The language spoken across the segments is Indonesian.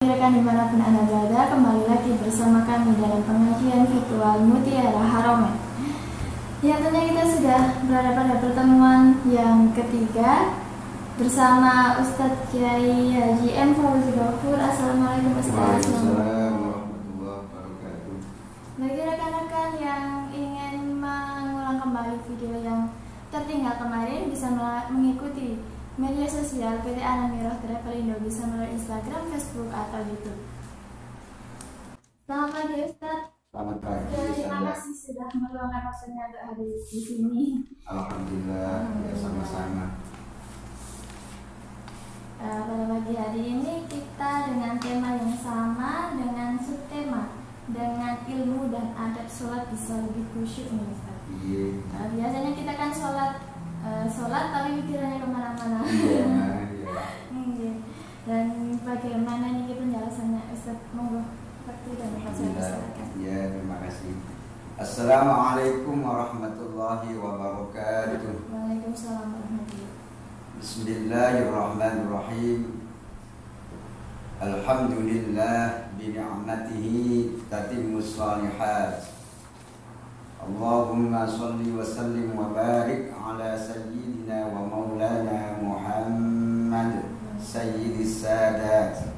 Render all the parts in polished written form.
Rekan dimanapun Anda berada, kembali lagi bersama kami dalam pengajian virtual Mutiara Haromen. Ya, tentunya kita sudah berada pada pertemuan yang ketiga bersama Ustadz Kiai Haji M. Fauzi Ghaffur. Assalamualaikum Ustadz. Waalaikumsalam warahmatullahi wabarakatuh. Bagi rekan-rekan yang ingin mengulang kembali video yang tertinggal kemarin, bisa mengikuti media sosial PT Anamiro Travel Indo, bisa melalui Instagram, Facebook, atau YouTube. Selamat pagi Ustadz. Selamat pagi. Terima kasih sudah meluangkan waktunya untuk hadir di sini. Alhamdulillah, ya sama-sama. Pada pagi hari ini kita dengan tema yang sama, dengan subtema dengan ilmu dan adab sholat bisa lebih khusyuk nih Ustadz. Iya. Biasanya kita kan sholat tapi pikirannya kemana-mana. Iya. Dan bagaimana ini penjelasannya Ustadz? Monggo waktu dan tempat saya persilakan. Ya, terima kasih. Assalamualaikum warahmatullahi wabarakatuh. Waalaikumsalam warahmatullahi wabarakatuh. Bismillahirrahmanirrahim. Alhamdulillah bini'amatihi tatimmus shalihat. Allahumma salli wa sallim wa barik ala sayyidina wa maulana Muhammad sayyidis sadat.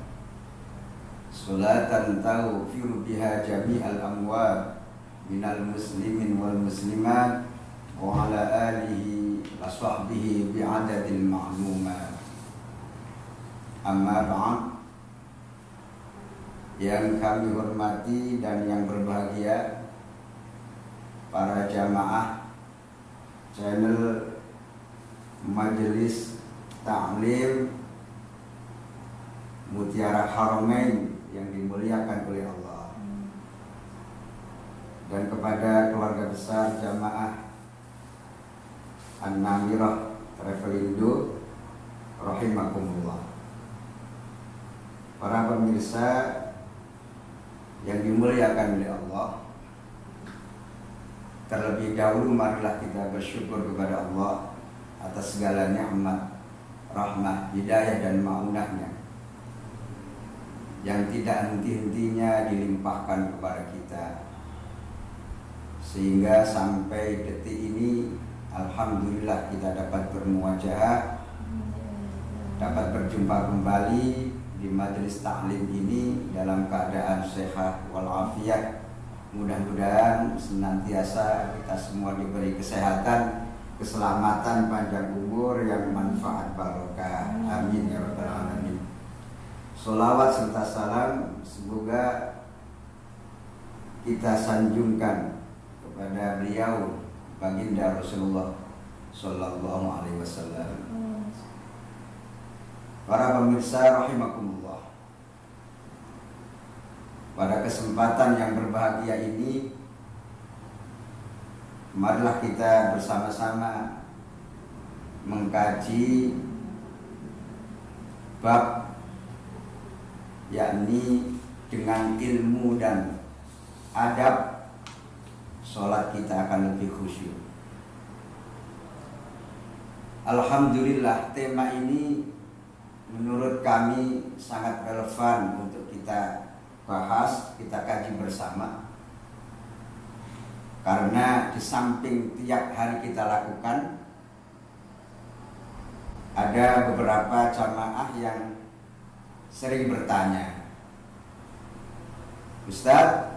Salatan taghfiru biha jami'al amwat minal muslimin wal muslimat wa ala alihi wa sahbihi bi'adadil ma'lumat. Amma ba'd. Yang kami hormati dan yang berbahagia para jamaah channel Majelis Ta'lim Mutiara Haromen yang dimuliakan oleh Allah, dan kepada keluarga besar jamaah An-Namirah Travel Indo rahimakumullah. Para pemirsa yang dimuliakan oleh Allah, terlebih dahulu marilah kita bersyukur kepada Allah atas segala nikmat, rahmat, hidayah dan ma'unahnya yang tidak henti-hentinya dilimpahkan kepada kita, sehingga sampai detik ini alhamdulillah kita dapat bermuwajahah, dapat berjumpa kembali di majelis taklim ini dalam keadaan sehat walafiat. Mudah-mudahan senantiasa kita semua diberi kesehatan, keselamatan, panjang umur yang manfaat barokah. Amin ya rabbal alamin. Sholawat serta salam semoga kita sanjungkan kepada beliau baginda Rasulullah Sallallahu Alaihi Wasallam. Para pemirsa rahimakumullah, pada kesempatan yang berbahagia ini, marilah kita bersama-sama mengkaji bab, yakni dengan ilmu dan adab sholat kita akan lebih khusyuk. Alhamdulillah, tema ini menurut kami sangat relevan untuk kita bahas, kita kaji bersama, karena di samping tiap hari kita lakukan, ada beberapa jamaah yang sering bertanya, Ustadz,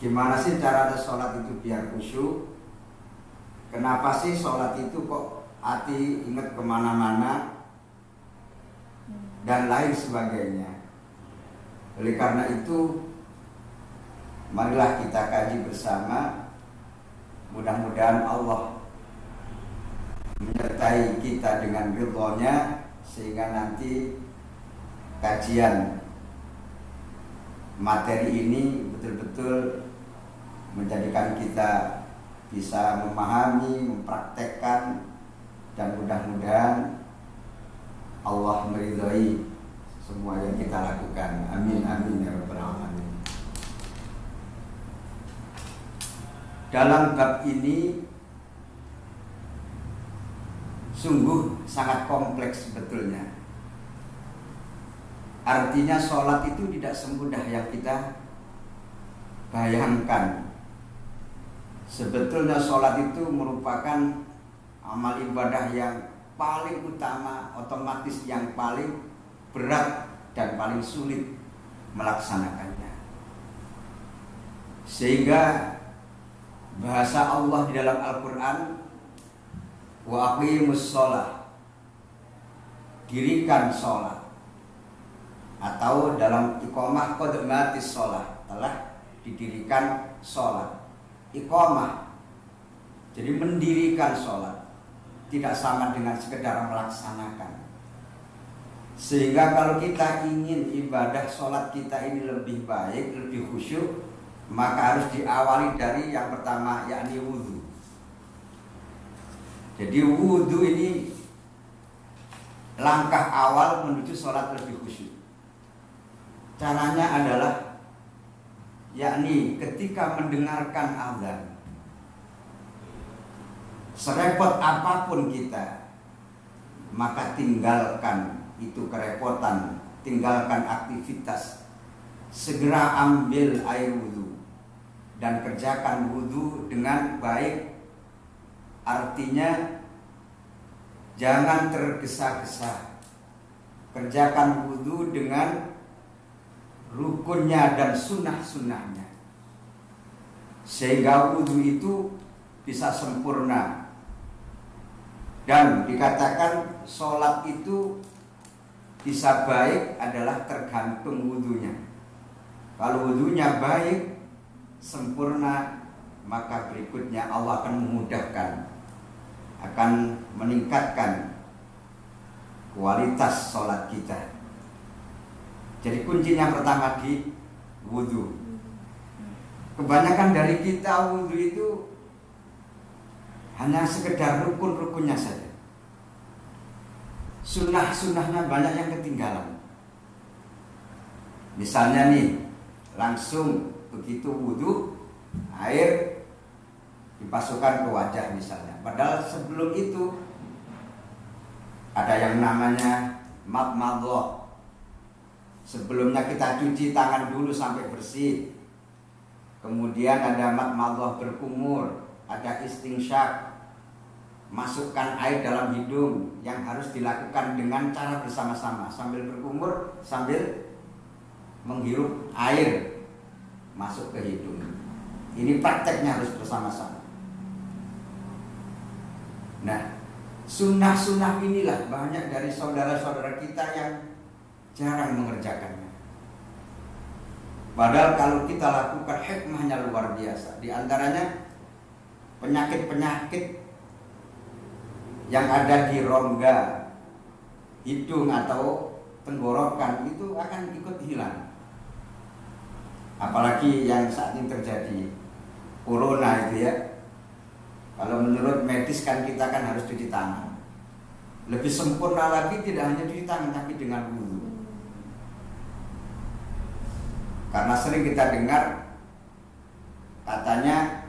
gimana sih cara sholat itu biar khusyuk? Kenapa sih sholat itu kok hati ingat kemana-mana dan lain sebagainya? Oleh karena itu, marilah kita kaji bersama. Mudah-mudahan Allah menyertai kita dengan ridhonya, sehingga nanti kajian materi ini betul-betul menjadikan kita bisa memahami, mempraktekkan, dan mudah-mudahan Allah meridhai semua yang kita lakukan. Amin amin ya rabbal alamin. Dalam bab ini sungguh sangat kompleks sebetulnya. Artinya sholat itu tidak semudah yang kita bayangkan. Sebetulnya sholat itu merupakan amal ibadah yang paling utama, otomatis yang paling berat dan paling sulit melaksanakannya. Sehingga bahasa Allah di dalam Al-Quran, wa aqimus sholah, dirikan sholat, atau dalam iqamah qad matis sholat, telah didirikan sholat. Iqamah, jadi mendirikan sholat, tidak sama dengan sekedar melaksanakan. Sehingga kalau kita ingin ibadah sholat kita ini lebih baik, lebih khusyuk, maka harus diawali dari yang pertama, yakni wudhu. Jadi wudhu ini langkah awal menuju sholat lebih khusyuk. Caranya adalah yakni ketika mendengarkan azan, serepot apapun kita, maka tinggalkan itu kerepotan, tinggalkan aktivitas, segera ambil air wudhu dan kerjakan wudhu dengan baik. Artinya jangan tergesa-gesa, kerjakan wudhu dengan rukunnya dan sunnah-sunnahnya, sehingga wudhu itu bisa sempurna. Dan dikatakan sholat itu bisa baik adalah tergantung wudhunya. Kalau wudhunya baik, sempurna, maka berikutnya Allah akan memudahkan, akan meningkatkan kualitas sholat kita. Jadi kuncinya pertama di wudhu. Kebanyakan dari kita wudhu itu hanya sekedar rukun-rukunnya saja. Sunnah-sunnahnya banyak yang ketinggalan. Misalnya nih, langsung begitu wudhu, air dipasukkan ke wajah misalnya. Padahal sebelum itu ada yang namanya madmadah. Sebelumnya kita cuci tangan dulu sampai bersih. Kemudian ada madmadah berkumur, ada istinsyak, masukkan air dalam hidung yang harus dilakukan dengan cara bersama-sama, sambil berkumur, sambil menghirup air masuk ke hidung. Ini prakteknya harus bersama-sama. Nah, sunnah-sunnah inilah banyak dari saudara-saudara kita yang jarang mengerjakannya. Padahal kalau kita lakukan, hikmahnya luar biasa. Di antaranya penyakit-penyakit yang ada di rongga hidung atau tenggorokan itu akan ikut hilang. Apalagi yang saat ini terjadi corona itu ya. Kalau menurut medis kan kita kan harus cuci tangan. Lebih sempurna lagi tidak hanya cuci tangan tapi dengan wudhu. Karena sering kita dengar katanya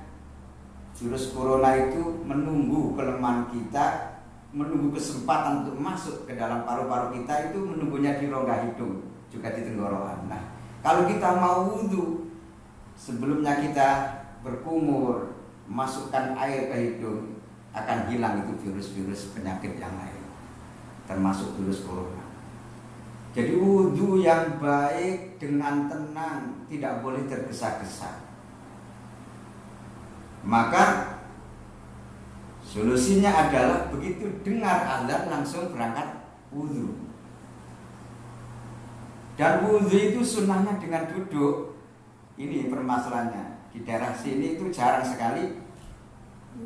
virus corona itu menunggu kelemahan kita, menunggu kesempatan untuk masuk ke dalam paru-paru kita, itu menunggunya di rongga hidung, juga di tenggorokan. Nah, kalau kita mau wudhu, sebelumnya kita berkumur, masukkan air ke hidung, akan hilang itu virus-virus penyakit yang lain, termasuk virus corona. Jadi wudhu yang baik dengan tenang, tidak boleh tergesa-gesa. Maka solusinya adalah begitu dengar azan langsung berangkat wudhu. Dan wudhu itu sunnahnya dengan duduk. Ini permasalahannya. Di daerah sini itu jarang sekali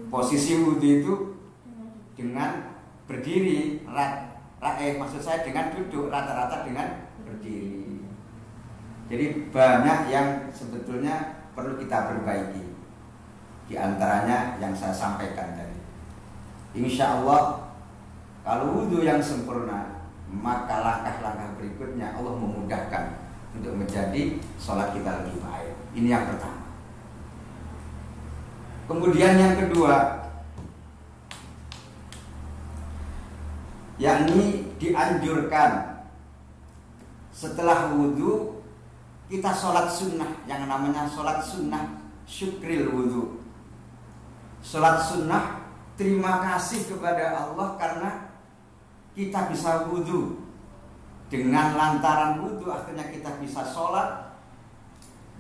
posisi wudhu itu dengan berdiri. Maksud saya dengan duduk, rata-rata dengan berdiri. Jadi banyak yang sebetulnya perlu kita perbaiki. Di antaranya yang saya sampaikan tadi. Insya Allah kalau wudhu yang sempurna, maka langkah-langkah berikutnya Allah memudahkan untuk menjadi sholat kita lebih baik. Ini yang pertama. Kemudian yang kedua, yakni dianjurkan setelah wudhu kita sholat sunnah, yang namanya sholat sunnah syukril wudhu. Sholat sunnah terima kasih kepada Allah karena kita bisa wudhu. Dengan lantaran wudhu akhirnya kita bisa sholat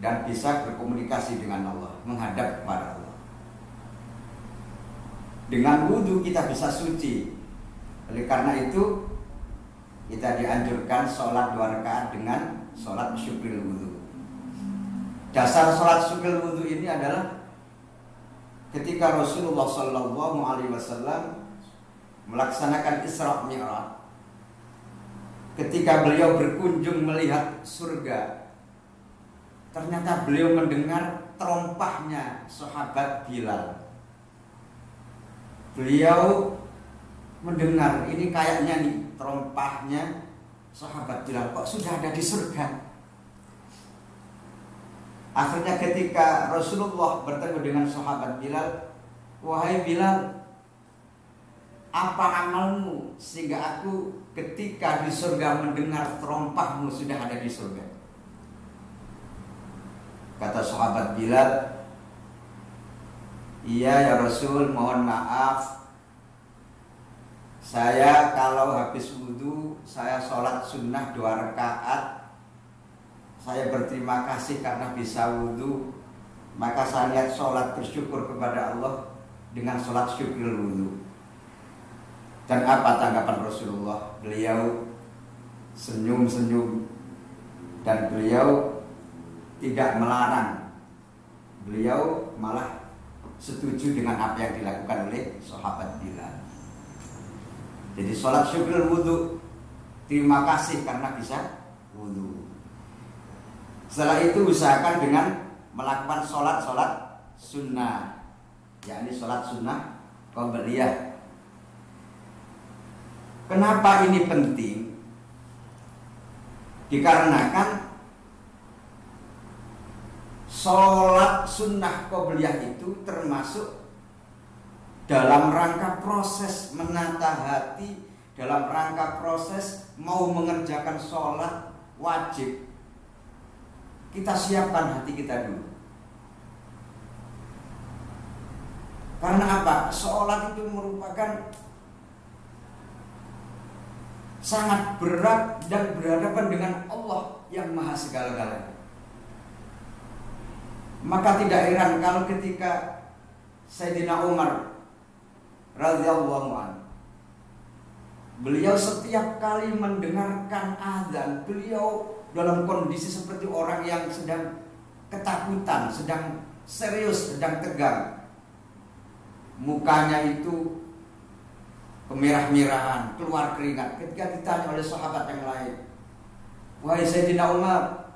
dan bisa berkomunikasi dengan Allah, menghadap kepada Allah. Dengan wudhu kita bisa suci. Oleh karena itu kita dianjurkan sholat 2 rakaat dengan sholat syukril wudhu. Dasar sholat syukril wudhu ini adalah ketika Rasulullah SAW melaksanakan Isra Mi'raj. Ketika beliau berkunjung melihat surga, ternyata beliau mendengar terompahnya sahabat Bilal. Beliau mendengar, ini kayaknya nih terompahnya sahabat Bilal, kok sudah ada di surga. Akhirnya ketika Rasulullah bertemu dengan sahabat Bilal, wahai Bilal, apa amalmu sehingga aku ketika di surga mendengar terompahmu sudah ada di surga? Kata sahabat Bilal, iya ya Rasul, mohon maaf, saya kalau habis wudhu saya sholat sunnah 2 rakaat, saya berterima kasih karena bisa wudhu, maka saya lihat sholat bersyukur kepada Allah dengan sholat syukur wudhu. Dan apa tanggapan Rasulullah? Beliau senyum-senyum dan beliau tidak melarang. Beliau malah setuju dengan apa yang dilakukan oleh sahabat Bilal. Jadi sholat syukur wudhu, terima kasih karena bisa wudhu. Setelah itu usahakan dengan melakukan sholat sunnah, yakni sholat sunnah qabliyah. Kenapa ini penting? Dikarenakan sholat sunnah qabliyah itu termasuk dalam rangka proses menata hati, dalam rangka proses mau mengerjakan sholat wajib. Kita siapkan hati kita dulu. Karena apa? Sholat itu merupakan sangat berat dan berhadapan dengan Allah yang maha segala-galanya. Maka tidak heran kalau ketika Sayyidina Umar radhiyallahu anhu, beliau setiap kali mendengarkan azan, beliau dalam kondisi seperti orang yang sedang ketakutan, sedang serius, sedang tegang. Mukanya itu kemerah-merahan, keluar keringat. Ketika ditanya oleh sahabat yang lain, wahai Sayyidina Umar,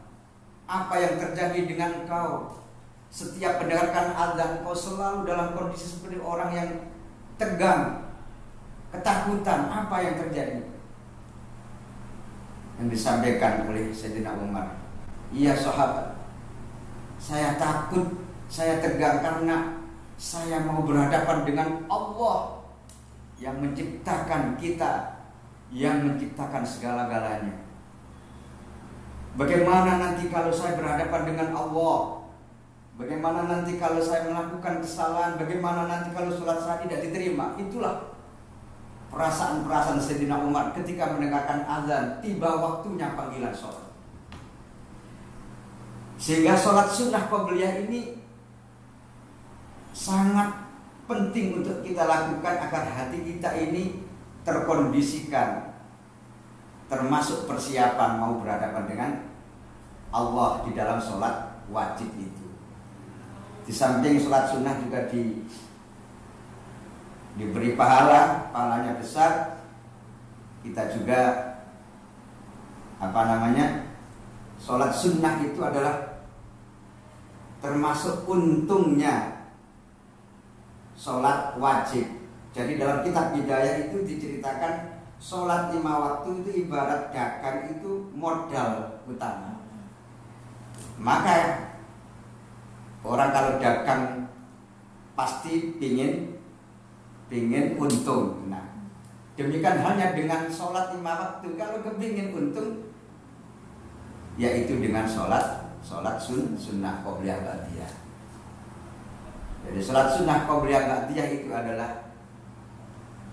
apa yang terjadi dengan kau? Setiap mendengarkan azan kau selalu dalam kondisi seperti orang yang tegang, ketakutan. Apa yang terjadi? Yang disampaikan oleh Sayyidina Umar, iya sahabat, saya takut, saya tegang karena saya mau berhadapan dengan Allah yang menciptakan kita, yang menciptakan segala-galanya. Bagaimana nanti kalau saya berhadapan dengan Allah? Bagaimana nanti kalau saya melakukan kesalahan? Bagaimana nanti kalau sholat saya tidak diterima? Itulah perasaan-perasaan Sayyidina Umar ketika mendengarkan azan, tiba waktunya panggilan sholat. Sehingga sholat sunnah qabliyah ini sangat penting untuk kita lakukan agar hati kita ini terkondisikan, termasuk persiapan mau berhadapan dengan Allah di dalam sholat wajib itu. Di samping sholat sunnah juga diberi pahalanya besar. Kita juga sholat sunnah itu adalah termasuk untungnya sholat wajib. Jadi dalam kitab Bidayah itu diceritakan sholat 5 waktu itu ibarat dagang, itu modal utama. Maka orang kalau dagang pasti pingin untung. Nah, demikian halnya dengan sholat 5 waktu. Kalau kepingin untung, yaitu dengan sholat sunnah qobliyah ba'diyah. Jadi sholat sunnah qobliyah ba'diyah itu adalah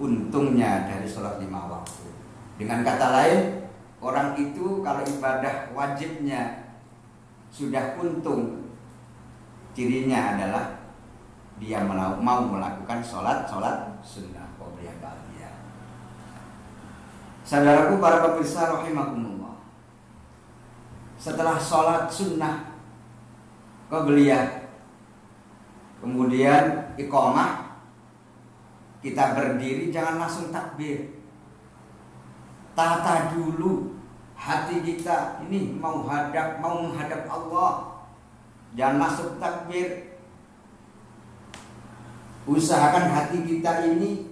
untungnya dari sholat 5 waktu. Dengan kata lain, orang itu kalau ibadah wajibnya sudah untung, cirinya adalah dia mau melakukan sholat sunnah qobliyah ba'diyah. Saudaraku para pemirsa rahimakumullah, setelah sholat sunnah qobliyah, kemudian iqamah, kita berdiri, jangan langsung takbir. Tata dulu hati kita ini mau menghadap Allah. Jangan masuk takbir. Usahakan hati kita ini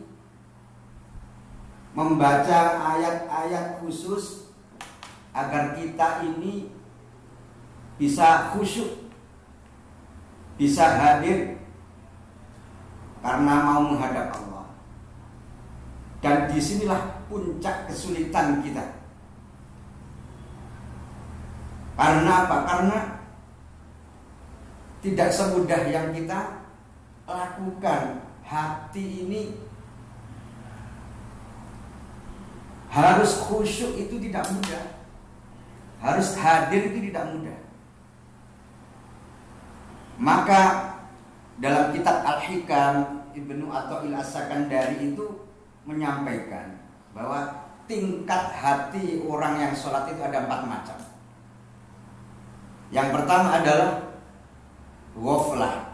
membaca ayat-ayat khusus agar kita ini bisa khusyuk, bisa hadir karena mau menghadap Allah. Dan disinilah puncak kesulitan kita. Karena apa? Karena tidak semudah yang kita lakukan. Hati ini harus khusyuk itu tidak mudah. Harus hadir itu tidak mudah. Maka dalam kitab Al-Hikam, Ibnu Athaillah As-Sakandari itu menyampaikan bahwa tingkat hati orang yang sholat itu ada 4 macam. Yang pertama adalah ghaflah.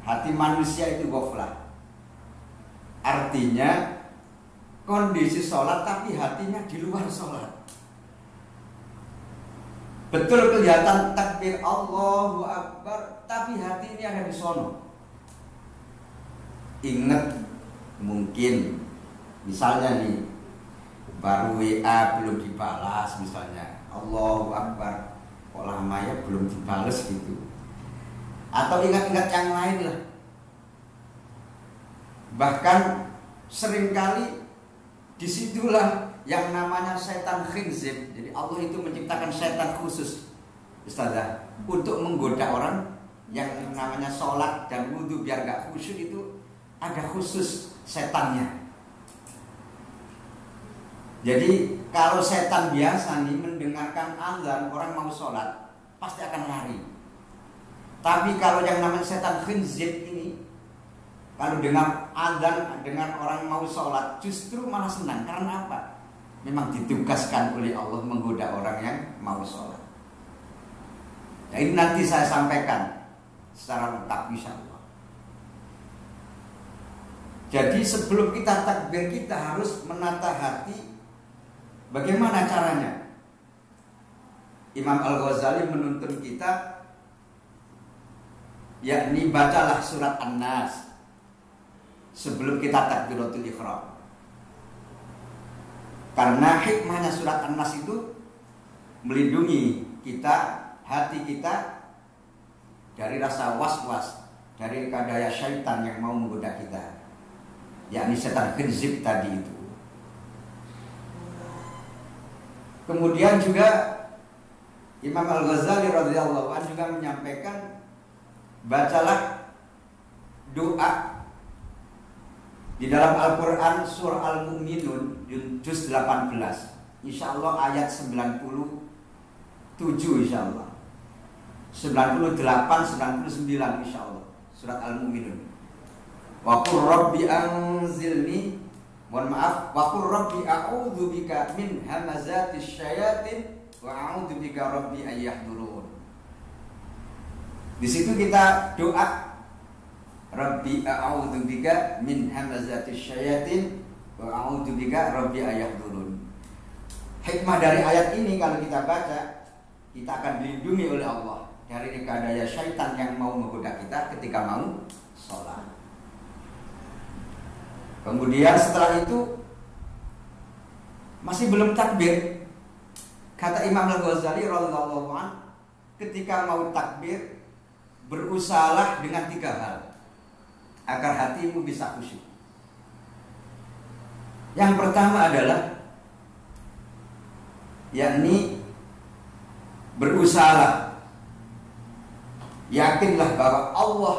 Hati manusia itu ghaflah. Artinya kondisi sholat tapi hatinya di luar sholat. Betul kelihatan takbir Allahu Akbar, tapi hati ini ada di sono. Ingat, mungkin misalnya nih baru WA belum dibalas misalnya, Allahu Akbar, kok lama ya belum dibalas gitu. Atau ingat-ingat yang lain lah. Bahkan seringkali disitulah yang namanya setan khinzib. Jadi Allah itu menciptakan setan khusus, Ustazah, untuk menggoda orang yang namanya sholat dan wudhu biar gak khusyuk. Itu ada khusus setannya. Jadi kalau setan biasa nih mendengarkan azan orang mau sholat pasti akan lari. Tapi kalau yang namanya setan khinzib ini, kalau dengar azan, dengar orang mau sholat, justru malah senang. Karena apa? Memang ditugaskan oleh Allah menggoda orang yang mau sholat. Nah, ini nanti saya sampaikan secara lengkap insyaallah. Jadi sebelum kita takbir, kita harus menata hati. Bagaimana caranya? Imam Al-Ghazali menuntun kita, yakni bacalah surat An-Nas sebelum kita takbiratul ihram. Karena hikmahnya surat An-Nas itu melindungi kita, hati kita dari rasa was-was, dari daya syaitan yang mau menggoda kita, yakni setan khinzib tadi itu. Kemudian juga Imam Al-Ghazali radhiyallahu anhu juga menyampaikan, bacalah doa di dalam Al-Quran surah Al-Mu'minun juz 18, insyaallah ayat 97, insyaallah 98, 99, insyaallah surat Al-Mu'minun. Wa qur rabbi anzilni, mohon maaf, wa qur rabbi a'udzu bika min hamazatis syayatin wa a'udzu bika rabbi ayyahdurun. Di situ kita doa, Rabbi a'udzu bika min hamazatis syayatin wa a'udzu bika rabbi ayahdurun. Hikmah dari ayat ini kalau kita baca, kita akan dilindungi oleh Allah dari daya syaitan yang mau menggoda kita ketika mau sholat. Kemudian setelah itu masih belum takbir. Kata Imam Al-Ghazali radhiyallahu anhu, ketika mau takbir berusahalah dengan 3 hal agar hatimu bisa khusyuk. Yang pertama adalah yakni berusaha. Yakinlah bahwa Allah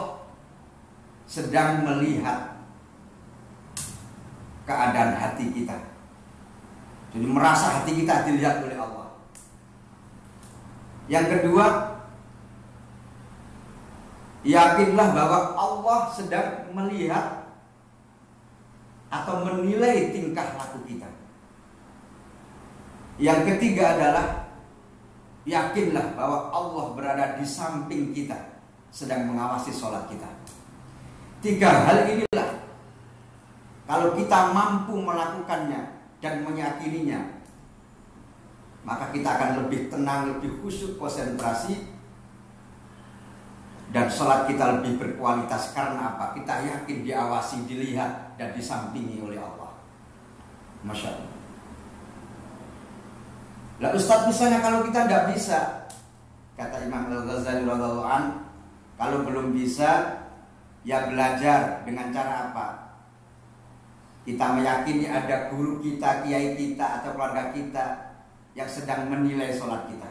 sedang melihat keadaan hati kita. Jadi merasa hati kita dilihat oleh Allah. Yang kedua, yakinlah bahwa Allah sedang melihat atau menilai tingkah laku kita. Yang ketiga adalah yakinlah bahwa Allah berada di samping kita, sedang mengawasi sholat kita. 3 hal inilah, kalau kita mampu melakukannya dan meyakininya, maka kita akan lebih tenang, lebih khusyuk, konsentrasi, dan sholat kita lebih berkualitas. Karena apa? Kita yakin diawasi, dilihat, dan disampingi oleh Allah. Masya Allah. Lah Ustadz, misalnya kalau kita tidak bisa, kata Imam Al-Ghazali radhiyallahu anhu, kalau belum bisa, ya belajar. Dengan cara apa? Kita meyakini ada guru kita, kiai kita, atau keluarga kita yang sedang menilai sholat kita.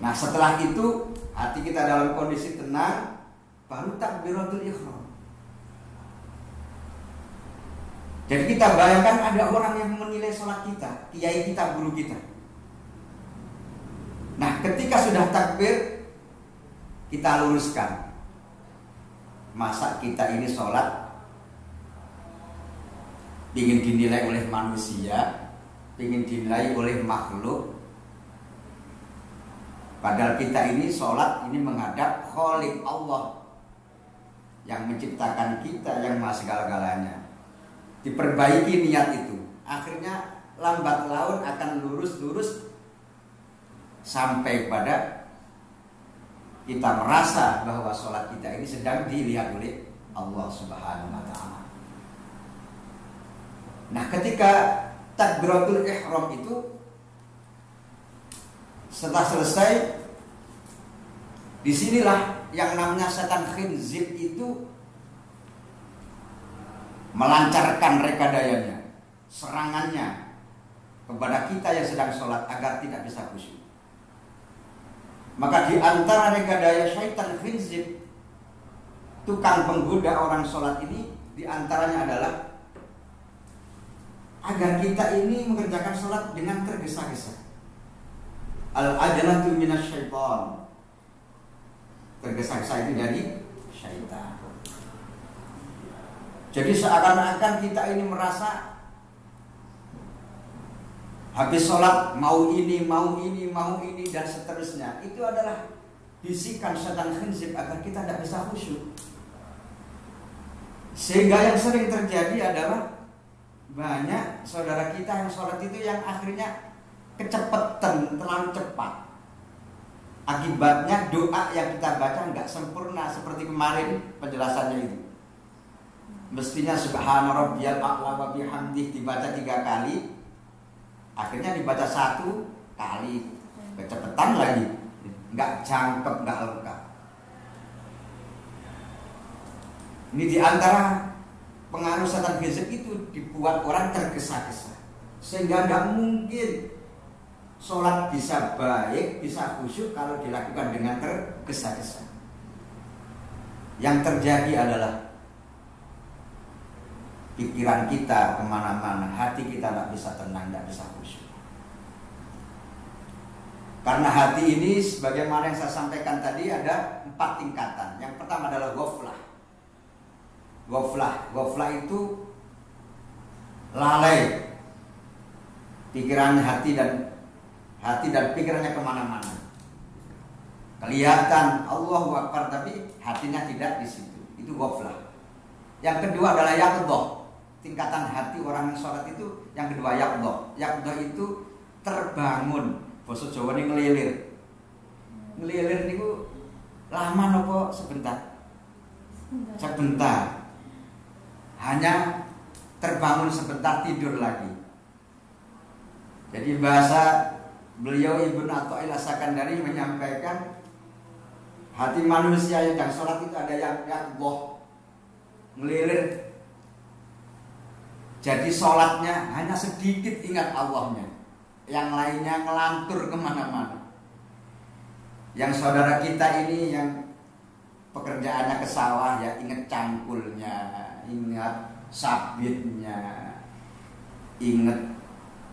Nah setelah itu, hati kita dalam kondisi tenang, baru takbiratul ihram. Jadi kita bayangkan ada orang yang menilai sholat kita, kiai kita, guru kita. Nah ketika sudah takbir, kita luruskan. Masa kita ini sholat ingin dinilai oleh manusia, ingin dinilai oleh makhluk. Padahal kita ini sholat ini menghadap Khalik Allah yang menciptakan kita, yang maha segala-galanya. Diperbaiki niat itu, akhirnya lambat laun akan lurus sampai pada kita merasa bahwa sholat kita ini sedang dilihat oleh Allah Subhanahu wa Ta'ala. Nah ketika takbiratul ihram itu setelah selesai, disinilah yang namanya setan khinzib itu melancarkan rekadayanya, serangannya kepada kita yang sedang sholat agar tidak bisa khusyuk. Maka di antara rekadaya syaitan khinzib, tukang penggoda orang sholat ini, di antaranya adalah agar kita ini mengerjakan sholat dengan tergesa-gesa. Al-ajalatu minasyaitan. Tergesa-gesa itu dari syaitan. Jadi seakan-akan kita ini merasa habis sholat mau ini, dan seterusnya. Itu adalah bisikan setan khinzib agar kita tidak bisa khusyuk. Sehingga yang sering terjadi adalah banyak saudara kita yang sholat itu yang akhirnya kecepatan, terlalu cepat. Akibatnya doa yang kita baca nggak sempurna seperti kemarin penjelasannya itu. Mestinya subhana rabbiyal a'la wa bihamdih dibaca 3 kali, akhirnya dibaca 1 kali, kecepatan lagi, nggak jangkep, nggak lengkap. Ini diantara pengaruh setan khinzib itu, dibuat orang tergesa-gesa sehingga nggak mungkin sholat bisa baik, bisa khusyuk kalau dilakukan dengan tergesa-gesa. Yang terjadi adalah pikiran kita kemana-mana, hati kita tidak bisa tenang, tidak bisa khusyuk. Karena hati ini, sebagaimana yang saya sampaikan tadi, ada 4 tingkatan. Yang pertama adalah ghaflah. Ghaflah itu lalai, pikiran hati dan pikirannya kemana-mana. Kelihatan Allahu Akbar tapi hatinya tidak di situ. Itu ghaflah. Yang kedua adalah yaqdhah. Tingkatan hati orang yang sholat itu yang kedua yaqdhah. Yaqdhah itu terbangun. Basa Jawa ini ngelilir. Ngelilir niku lama nopo sebentar. Sebentar. Hanya terbangun sebentar, tidur lagi. Jadi bahasa beliau Ibnu Athaillah As-Sakandari menyampaikan hati manusia yang sedang sholat itu ada yang yaqdhah, ngelilir. Jadi sholatnya hanya sedikit ingat Allahnya. yang lainnya ngelantur kemana-mana. Yang saudara kita ini yang pekerjaannya ke sawah ya, ingat cangkulnya, ingat sabitnya, ingat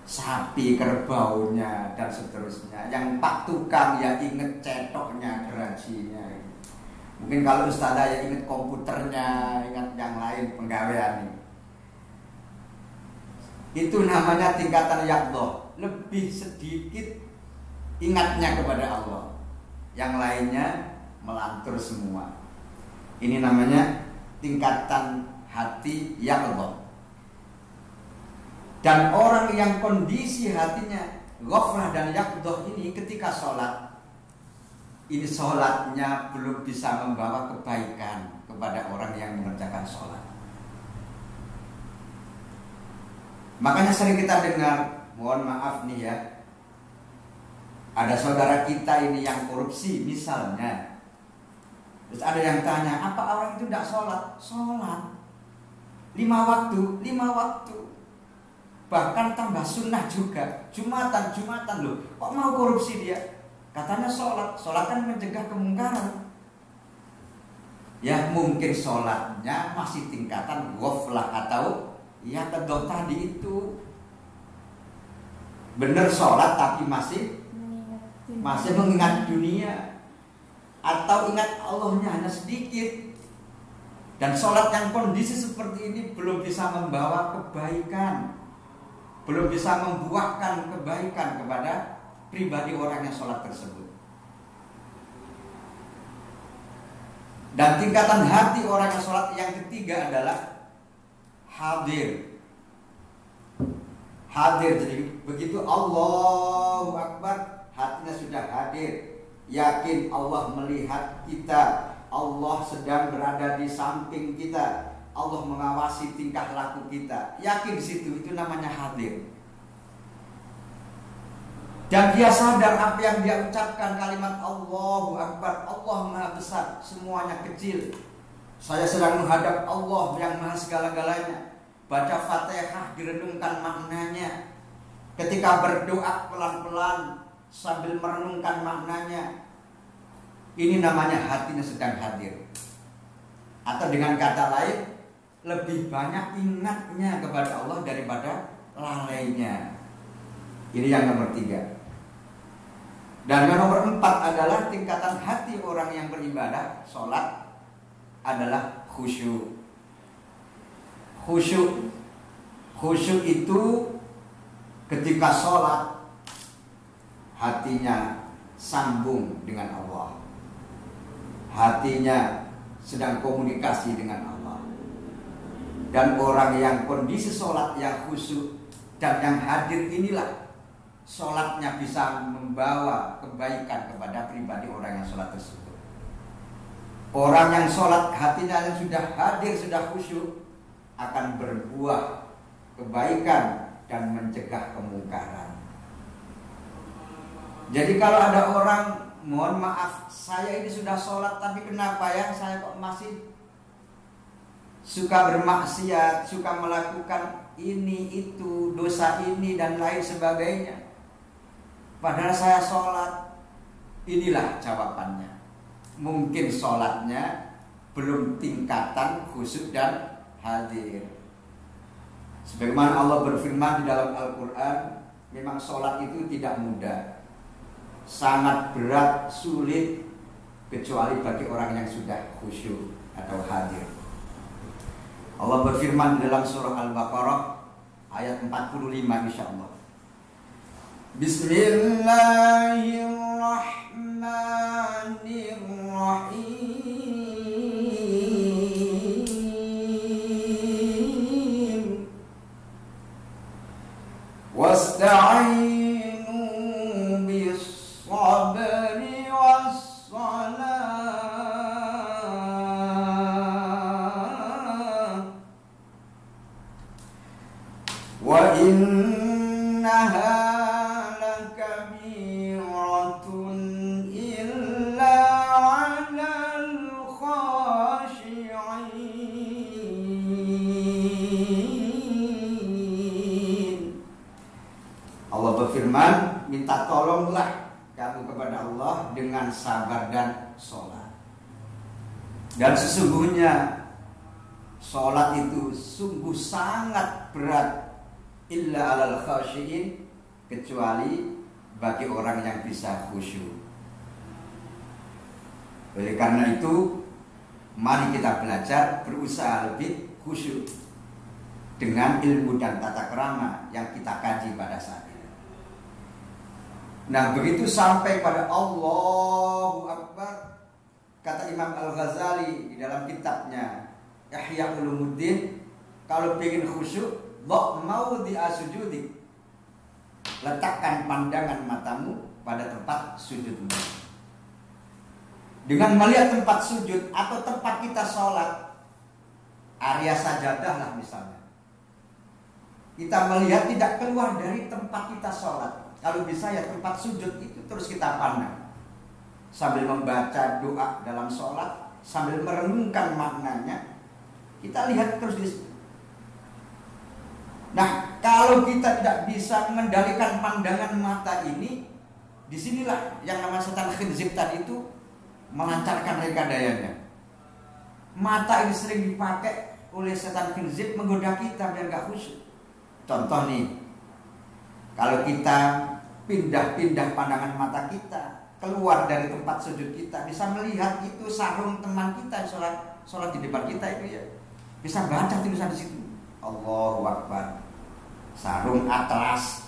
sapi kerbaunya dan seterusnya. Yang pak tukang ya ingat cetoknya, gerajinya. Mungkin kalau ustazah ya ingat komputernya, ingat yang lain penggawean ini. Itu namanya tingkatan yaqdhah, lebih sedikit ingatnya kepada Allah. Yang lainnya melantur semua. Ini namanya tingkatan hati yaqdhah. Dan orang yang kondisi hatinya ghaflah dan yaqdhah ini ketika sholat, ini sholatnya belum bisa membawa kebaikan kepada orang yang mengerjakan sholat. Makanya sering kita dengar, mohon maaf nih ya, ada saudara kita ini yang korupsi misalnya. Terus ada yang tanya, apa orang itu tidak sholat? Sholat 5 waktu. Bahkan tambah sunnah juga. Jumatan loh. Kok mau korupsi dia? Katanya sholat kan mencegah kemungkaran. Ya mungkin sholatnya masih tingkatan ghaflah atau ya kedok tadi itu. Bener sholat tapi masih mengingat dunia, atau ingat Allahnya hanya sedikit. Dan sholat yang kondisi seperti ini belum bisa membawa kebaikan, belum bisa membuahkan kebaikan kepada pribadi orang yang sholat tersebut. Dan tingkatan hati orang yang sholat yang ketiga adalah hadir. Jadi begitu Allahu Akbar, hatinya sudah hadir. Yakin Allah melihat kita, Allah sedang berada di samping kita, Allah mengawasi tingkah laku kita. Yakin di situ, itu namanya hadir. Dan dia sadar apa yang dia ucapkan, kalimat Allahu Akbar, Allah Maha Besar, semuanya kecil. Saya sedang menghadap Allah yang Maha segala-galanya. Baca Fatihah, direnungkan maknanya. Ketika berdoa pelan-pelan sambil merenungkan maknanya. Ini namanya hatinya sedang hadir. Atau dengan kata lain, lebih banyak ingatnya kepada Allah daripada lalainya. Ini yang nomor 3. Dan yang nomor 4 adalah tingkatan hati orang yang beribadah, sholat, adalah khusyuk. Khusyuk itu ketika sholat hatinya sambung dengan Allah, hatinya sedang komunikasi dengan Allah. Dan orang yang kondisi sholat yang khusyuk dan yang hadir inilah sholatnya bisa membawa kebaikan kepada pribadi orang yang sholat tersebut. Orang yang sholat hatinya yang sudah hadir, sudah khusyuk, akan berbuah kebaikan dan mencegah kemungkaran. Jadi kalau ada orang, mohon maaf, saya ini sudah sholat tapi kenapa ya saya kok masih suka bermaksiat, suka melakukan ini itu, dosa ini dan lain sebagainya, padahal saya sholat. Inilah jawabannya. Mungkin sholatnya belum tingkatan khusyuk dan hadir. Sebagaimana Allah berfirman di dalam Al-Quran, memang sholat itu tidak mudah, sangat berat, sulit, kecuali bagi orang yang sudah khusyuk atau hadir. Allah berfirman di dalam surah Al-Baqarah ayat 45 insyaallah. Bismillahirrahmanirrahim. Wasta'inu bis-sabri was-salah wa innaha lakabiratun illa 'alal khashi'in. Allah berfirman teman-teman, minta tolonglah kamu kepada Allah dengan sabar dan sholat. Dan sesungguhnya sholat itu sungguh sangat berat, illa alal khashiin, kecuali bagi orang yang bisa khusyuk. Oleh karena itu, mari kita belajar berusaha lebih khusyuk dengan ilmu dan tata krama yang kita kaji pada saat ini. Nah, begitu sampai pada Allahu Akbar, kata Imam Al-Ghazali di dalam kitabnya Ihya Ulumuddin, kalau ingin khusyuk, mau diasujudik, letakkan pandangan matamu pada tempat sujudmu. Dengan melihat tempat sujud atau tempat kita sholat, area sajadah lah misalnya, kita melihat tidak keluar dari tempat kita sholat. Kalau bisa ya tempat sujud itu terus kita pandang, sambil membaca doa dalam sholat, sambil merenungkan maknanya, kita lihat terus di situ. Nah, kalau kita tidak bisa mengendalikan pandangan mata ini, disinilah yang namanya setan khinzib tadi itu melancarkan rekadayanya. Mata ini sering dipakai oleh setan khinzib menggoda kita biar gak khusyuk. Contoh nih, kalau kita pindah-pindah pandangan mata kita keluar dari tempat sujud kita, bisa melihat itu sarung teman kita sholat di depan kita itu ya, bisa baca tulisan di situ Allahu Akbar, sarung atlas,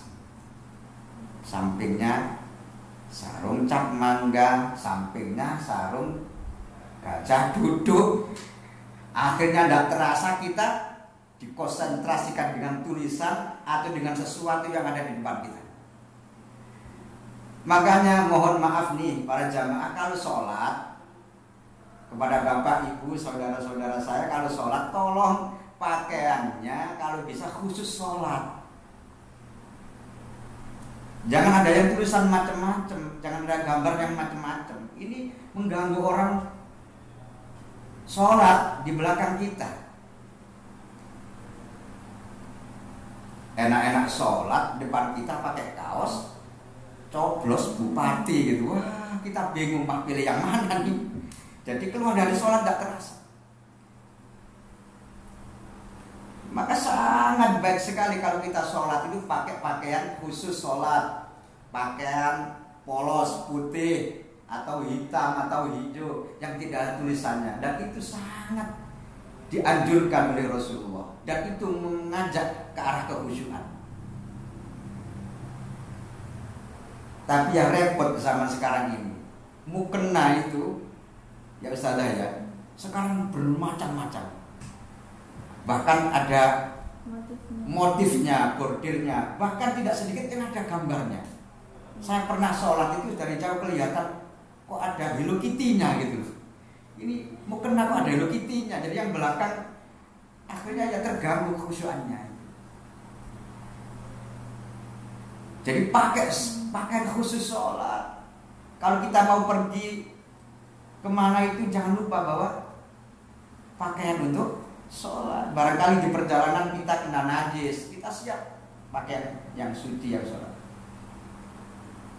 sampingnya sarung cap mangga, sampingnya sarung gajah duduk. Akhirnya tidak terasa kita dikonsentrasikan dengan tulisan atau dengan sesuatu yang ada di depan kita. Makanya mohon maaf nih para jamaah, kalau sholat, kepada bapak, ibu, saudara-saudara saya, kalau sholat tolong pakaiannya kalau bisa khusus sholat. Jangan ada yang tulisan macam-macam, jangan ada gambar yang macam-macam. Ini mengganggu orang sholat di belakang kita. Enak-enak sholat, depan kita pakai kaos coblos bupati gitu. Wah, kita bingung pak pilih yang mana nih. Jadi keluar dari sholat tidak terasa. Maka sangat baik sekali kalau kita sholat itu pakai pakaian khusus sholat, pakaian polos putih atau hitam atau hijau yang tidak ada tulisannya. Dan itu sangat dianjurkan oleh Rasulullah, dan itu mengajak ke arah kekhusyukan. Tapi yang repot zaman sekarang ini, mukena itu ya Ustazah ya, sekarang bermacam-macam. Bahkan ada motifnya, bordirnya, bahkan tidak sedikit yang ada gambarnya. Saya pernah sholat itu dari jauh kelihatan kok ada Hello Kitty-nya gitu. Ini mukena kok ada Hello Kitty-nya, jadi yang belakang akhirnya ya terganggu kekhusyuannya. Jadi pakai khusus sholat. Kalau kita mau pergi kemana itu jangan lupa bawa pakaian untuk sholat. Barangkali di perjalanan kita kena najis, kita siap pakaian yang suci yang sholat.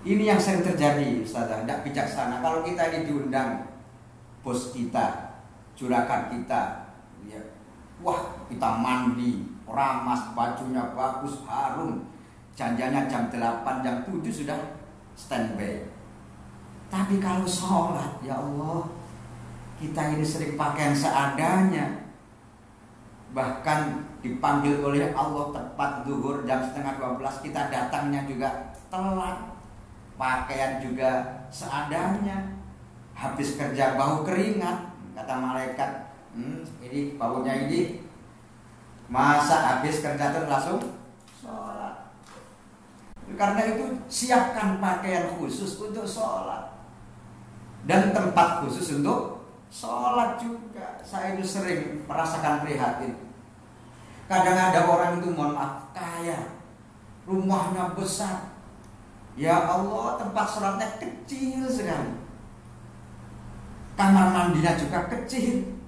Ini yang sering terjadi, Ustazah, tidak bijaksana. Kalau kita ini diundang bos kita, juragan kita, ya, wah kita mandi, ramas, bajunya bagus, harum. Janjiannya jam 8, jam 7 sudah standby. Tapi kalau sholat, ya Allah, kita ini sering pakaian seadanya. Bahkan dipanggil oleh Allah tepat zuhur jam 11:30, kita datangnya juga telat. Pakaian juga seadanya. Habis kerja bau keringat, kata malaikat, ini baunya ini, masa habis kerja terus langsung sholat. Karena itu siapkan pakaian khusus untuk sholat dan tempat khusus untuk sholat juga. Saya itu sering merasakan prihatin. Kadang ada orang itu, mohon maaf, kaya, rumahnya besar, ya Allah tempat sholatnya kecil sekali, kamar mandinya juga kecil,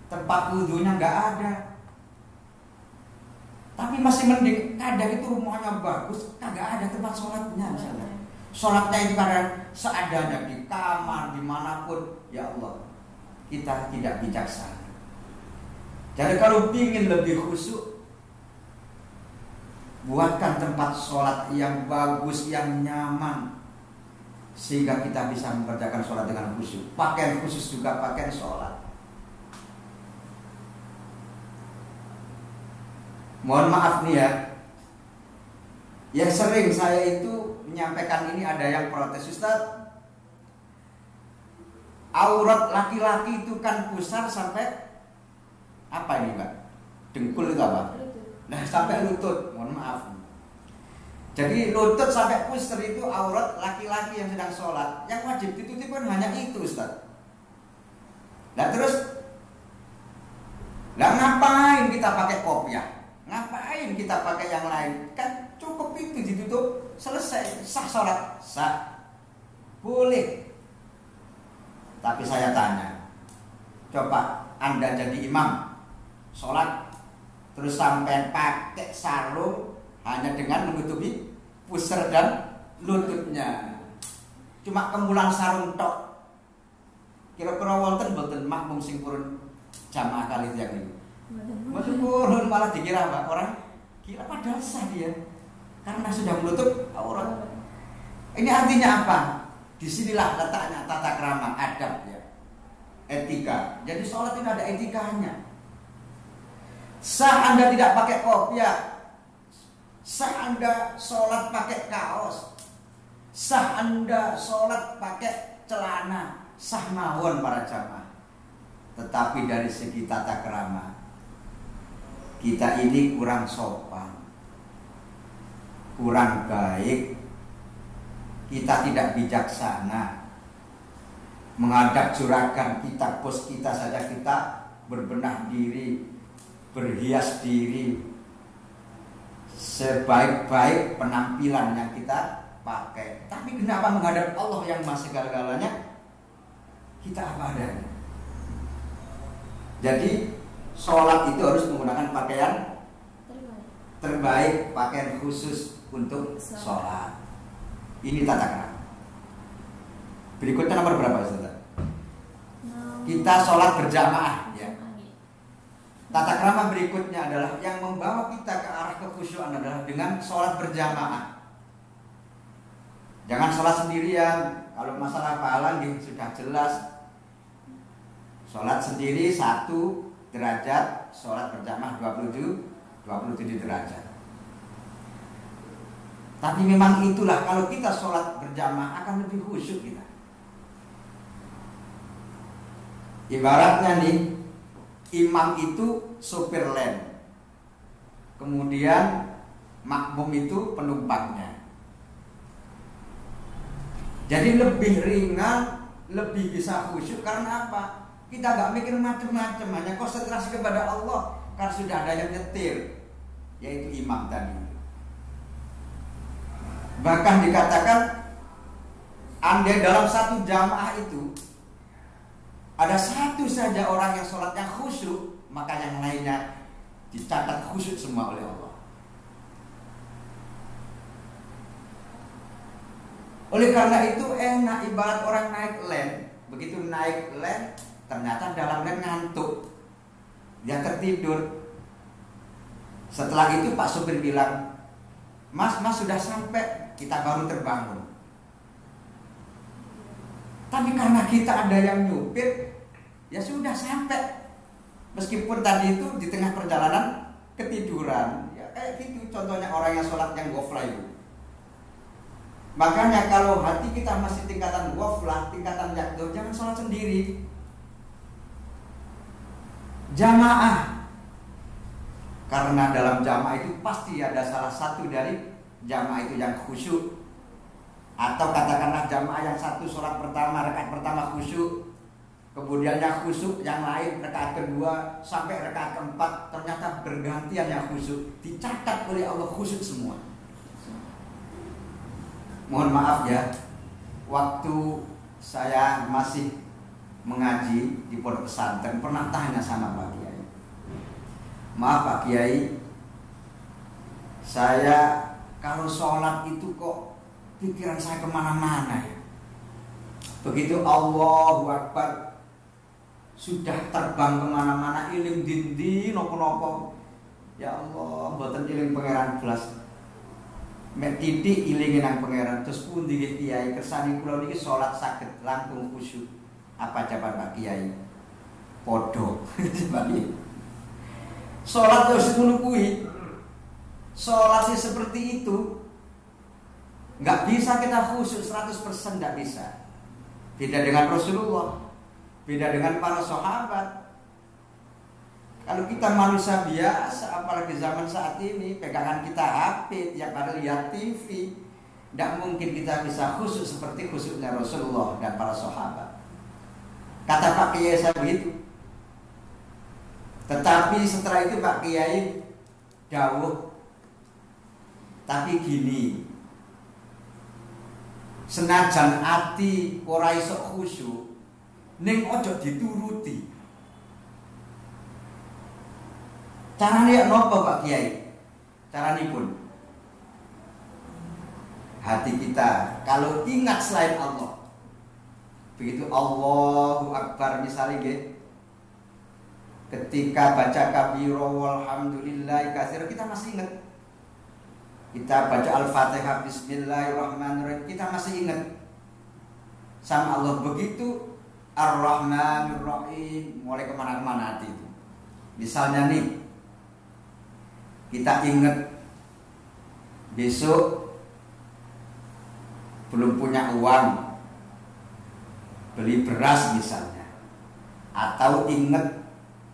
tempat wudhunya nggak ada. Tapi masih mending kadang itu rumahnya bagus, kagak ada tempat sholatnya misalnya. Sholatnya itu kadang seadanya di kamar, dimanapun. Ya Allah, kita tidak bijaksana. Jadi kalau ingin lebih khusyuk, buatkan tempat sholat yang bagus, yang nyaman, sehingga kita bisa mengerjakan sholat dengan khusyuk. Pakaian khusus juga pakaian sholat. Mohon maaf nih ya, yang sering saya itu menyampaikan ini ada yang protes, Ustaz, aurat laki-laki itu kan pusar sampai apa ini Mbak? Dengkul itu apa? Nah sampai lutut, mohon maaf. Jadi lutut sampai pusar itu aurat laki-laki yang sedang sholat. Yang wajib ditutup kan hanya itu Ustaz. Nah terus, lah ngapain kita pakai kopiah? Ngapain kita pakai yang lain? Kan cukup itu ditutup, selesai, sah sholat, sah, boleh. Tapi saya tanya, coba Anda jadi imam sholat, terus sampai pakai sarung hanya dengan menutupi pusar dan lututnya, cuma kemulan sarung tok. Kira-kira wonten makmum sing purun jamaah kali yang ini. Masih purun malah dikira apa? Orang kira padahal sah dia karena sudah menutup aurat. Ini artinya apa? Disinilah letaknya tata krama, adab ya, etika. Jadi sholat itu ada etikanya. Sah Anda tidak pakai kopiah, sah Anda sholat pakai kaos, sah Anda sholat pakai celana, sah mawon para jamaah. Tetapi dari segi tata krama, kita ini kurang sopan, kurang baik, kita tidak bijaksana. Menghadap juragan kita, bos kita saja kita berbenah diri, berhias diri, sebaik-baik penampilan yang kita pakai. Tapi kenapa menghadap Allah yang Maha segala-galanya kita apa adanya? Jadi sholat itu harus menggunakan pakaian terbaik, pakaian khusus untuk sholat. Ini tata krama. Berikutnya nomor berapa Ustaz? Kita sholat berjamaah ya. Tata krama berikutnya adalah yang membawa kita ke arah kekhusyuan adalah dengan sholat berjamaah. Jangan sholat sendirian. Kalau masalah pahala sudah jelas. Sholat sendiri 1 derajat, sholat berjamaah 27 derajat. Tapi memang itulah kalau kita sholat berjamaah akan lebih khusyuk kita. Ibaratnya nih, imam itu sopir len, kemudian makmum itu penumpangnya. Jadi lebih ringan, lebih bisa khusyuk karena apa? Kita nggak mikir macam-macam, hanya konsentrasi kepada Allah. Karena sudah ada yang nyetir, yaitu imam tadi. Bahkan dikatakan, andai dalam satu jamaah itu ada satu saja orang yang sholatnya khusyuk, maka yang lainnya dicatat khusyuk semua oleh Allah. Oleh karena itu enak, ibarat orang naik len. Begitu naik len, ternyata dalam len ngantuk, dia tertidur. Setelah itu Pak supir bilang, Mas sudah sampai, kita baru terbangun. Tapi karena kita ada yang nyupir, ya sudah sampai. Meskipun tadi itu di tengah perjalanan ketiduran, ya kayak gitu contohnya orang yang sholat yang ghaflah itu. Makanya kalau hati kita masih tingkatan ghaflah, tingkatan yakdo, jangan sholat sendiri. Jamaah. Karena dalam jamaah itu pasti ada salah satu dari jamaah itu yang khusyuk. Atau katakanlah jamaah yang satu sholat pertama, rakaat pertama khusyuk, kemudian yang khusyuk yang lain rakaat kedua sampai rakaat keempat ternyata bergantian yang khusyuk, dicatat oleh Allah khusyuk semua. Mohon maaf ya, waktu saya masih mengaji di pondok pesantren pernah tanya sama Pak Kiai, maaf Pak Kiai, Saya kalau sholat itu kok pikiran saya kemana-mana ya. Begitu Allahu Akbar sudah terbang kemana-mana, iling dindi nopo-nopo. Ya Allah, mboten iling pangeran belas. Mek titik iling nang pangeran terus pundi nggih Kiai kersane kula niki salat saged langkung khusyuk. Apa jawaban Pak Kiai? Podo. Salat terus ngono kuwi. Salat sih seperti itu. Enggak bisa kita khusyuk 100%, enggak bisa. Beda dengan Rasulullah. Beda dengan para sahabat. Kalau kita manusia biasa, apalagi zaman saat ini, pegangan kita HP, tiap hari lihat TV, tidak mungkin kita bisa khusyuk seperti khusyuknya Rasulullah dan para sahabat. Kata Pak Kiai saya begitu. Tetapi setelah itu Pak Kiai dawuh, tapi gini, senajan ati ora iso khusyuk, ning ojo dituruti. Caranya apa Pak Kiai? Caranya pun hati kita kalau ingat selain Allah, begitu Allahu Akbar misalnya ketika baca kabiro walhamdulillah katsir kita masih ingat. Kita baca Al-Fatihah bismillahirrahmanirrahim kita masih ingat sama Allah. Begitu Ar-Rahmanir-Rahim mulai kemana-kemana hati itu. Misalnya nih, kita ingat besok belum punya uang beli beras misalnya, atau ingat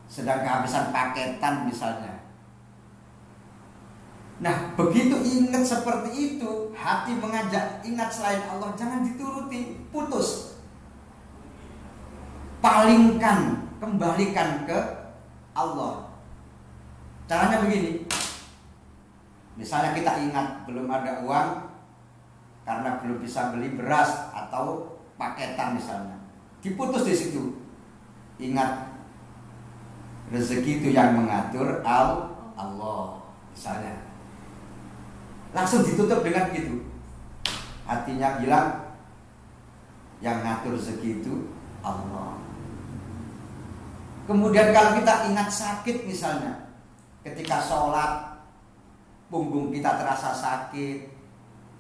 sedang kehabisan paketan misalnya. Nah, begitu ingat seperti itu, hati mengajak ingat selain Allah, jangan dituruti, putus. Palingkan, kembalikan ke Allah. Caranya begini. Misalnya kita ingat belum ada uang karena belum bisa beli beras atau paketan misalnya. Diputus di situ. Ingat rezeki itu yang mengatur Allah misalnya. Langsung ditutup dengan gitu. Hatinya bilang yang ngatur rezeki itu Allah. Kemudian kalau kita ingat sakit misalnya, ketika sholat punggung kita terasa sakit,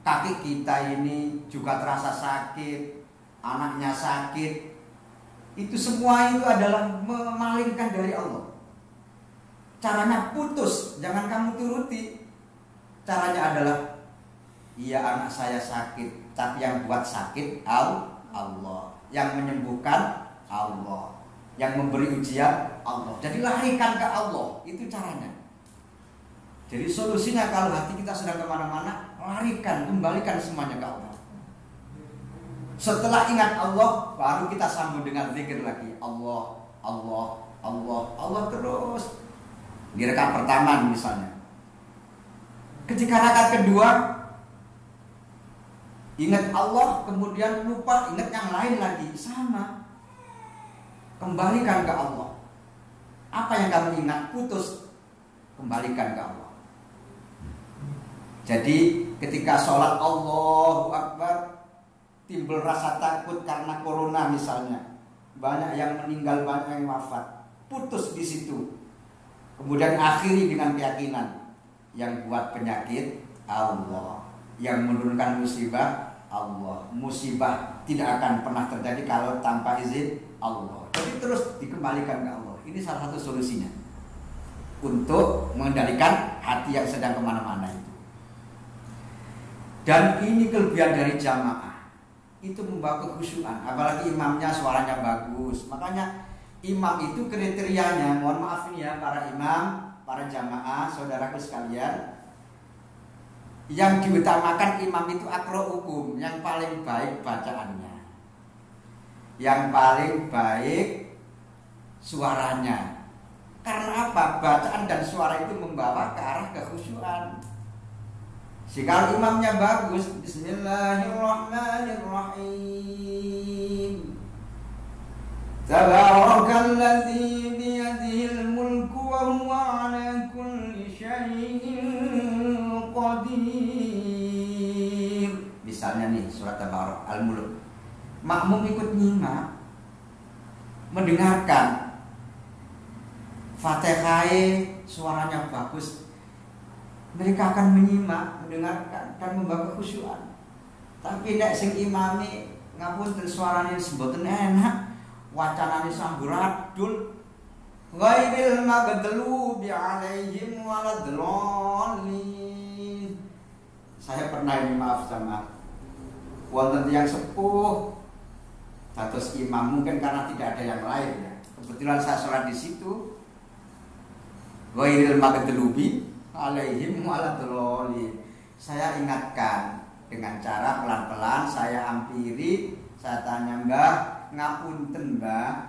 kaki kita ini juga terasa sakit, anaknya sakit, itu semua itu adalah memalingkan dari Allah. Caranya putus, jangan kamu turuti. Caranya adalah, iya anak saya sakit, tapi yang buat sakit Allah, yang menyembuhkan Allah, yang memberi ujian Allah. Jadi larikan ke Allah, itu caranya. Jadi solusinya kalau hati kita sedang kemana-mana, larikan, kembalikan semuanya ke Allah. Setelah ingat Allah, baru kita sambung dengan zikir lagi. Allah, Allah, Allah, Allah terus. Di rakaat pertama misalnya. Ketika rakaat kedua, ingat Allah, kemudian lupa, ingat yang lain lagi. Sama. Kembalikan ke Allah. Apa yang kamu ingat, putus. Kembalikan ke Allah. Jadi ketika sholat Allahu Akbar, timbul rasa takut karena corona misalnya, banyak yang meninggal, banyak yang wafat, putus di situ. Kemudian akhiri dengan keyakinan, yang buat penyakit Allah, yang menurunkan musibah Allah. Musibah tidak akan pernah terjadi kalau tanpa izin Allah. Jadi terus dikembalikan ke Allah. Ini salah satu solusinya untuk mengendalikan hati yang sedang kemana-mana itu. Dan ini kelebihan dari jamaah, itu membawa kekhusyuan. Apalagi imamnya suaranya bagus. Makanya imam itu kriterianya, mohon maaf nih ya para imam, para jamaah, saudaraku sekalian, yang diutamakan imam itu aqra'ukum, yang paling baik bacaannya, yang paling baik suaranya. Karena apa? Bacaan dan suara itu membawa ke arah kekhusyuan. Jika imamnya bagus, Bismillahirrahmanirrahim. Tabarakalladzi biyadihil mulku wa huwa ala kulli syai'in qadir. Misalnya nih surat Al-Mulk, makmum ikut nyimak, mendengarkan Fatihah, suaranya bagus, mereka akan menyimak, mendengarkan dan membawa kekhusyuan. Tapi nek sing imami ngapunten suarane semboten enak, wacanane samburadul, ghairil maghdubi alaihim waladdallin. Saya pernah ini, maaf sama wonten yang sepuh status imam, mungkin karena tidak ada yang lain ya. Kebetulan saya sholat di situ. Ghairil maghdubi alaihim waladdallin. Saya ingatkan dengan cara pelan-pelan, saya hampiri, saya tanya, Mbah, ngapunten Mbah,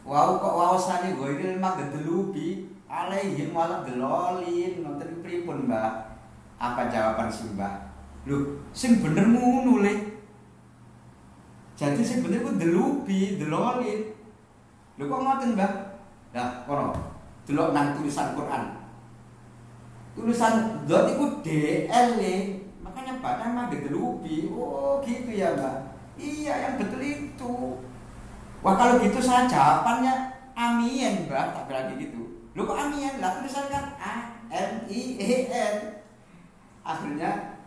wau kok waosane ghairil maghdubi alaihim waladdallin, ngoten pripun Mbah? Apa jawaban si Mbah? Loh, sing bener ngono le. Jadi sing bener ku delubi, delolin. Lho kok ngoten, Mbah? Lah, kono delok nang tulisan Quran. Tulisan dot iku DL, makanya baca mah delubi. Oh, gitu ya, Mbah. Iya, yang betul itu. Wah, kalau gitu saya jawabannya amin, Mbah. Tak berani gitu. Lho kok amin? Lah tulisan kan AMIEN. Akhirnya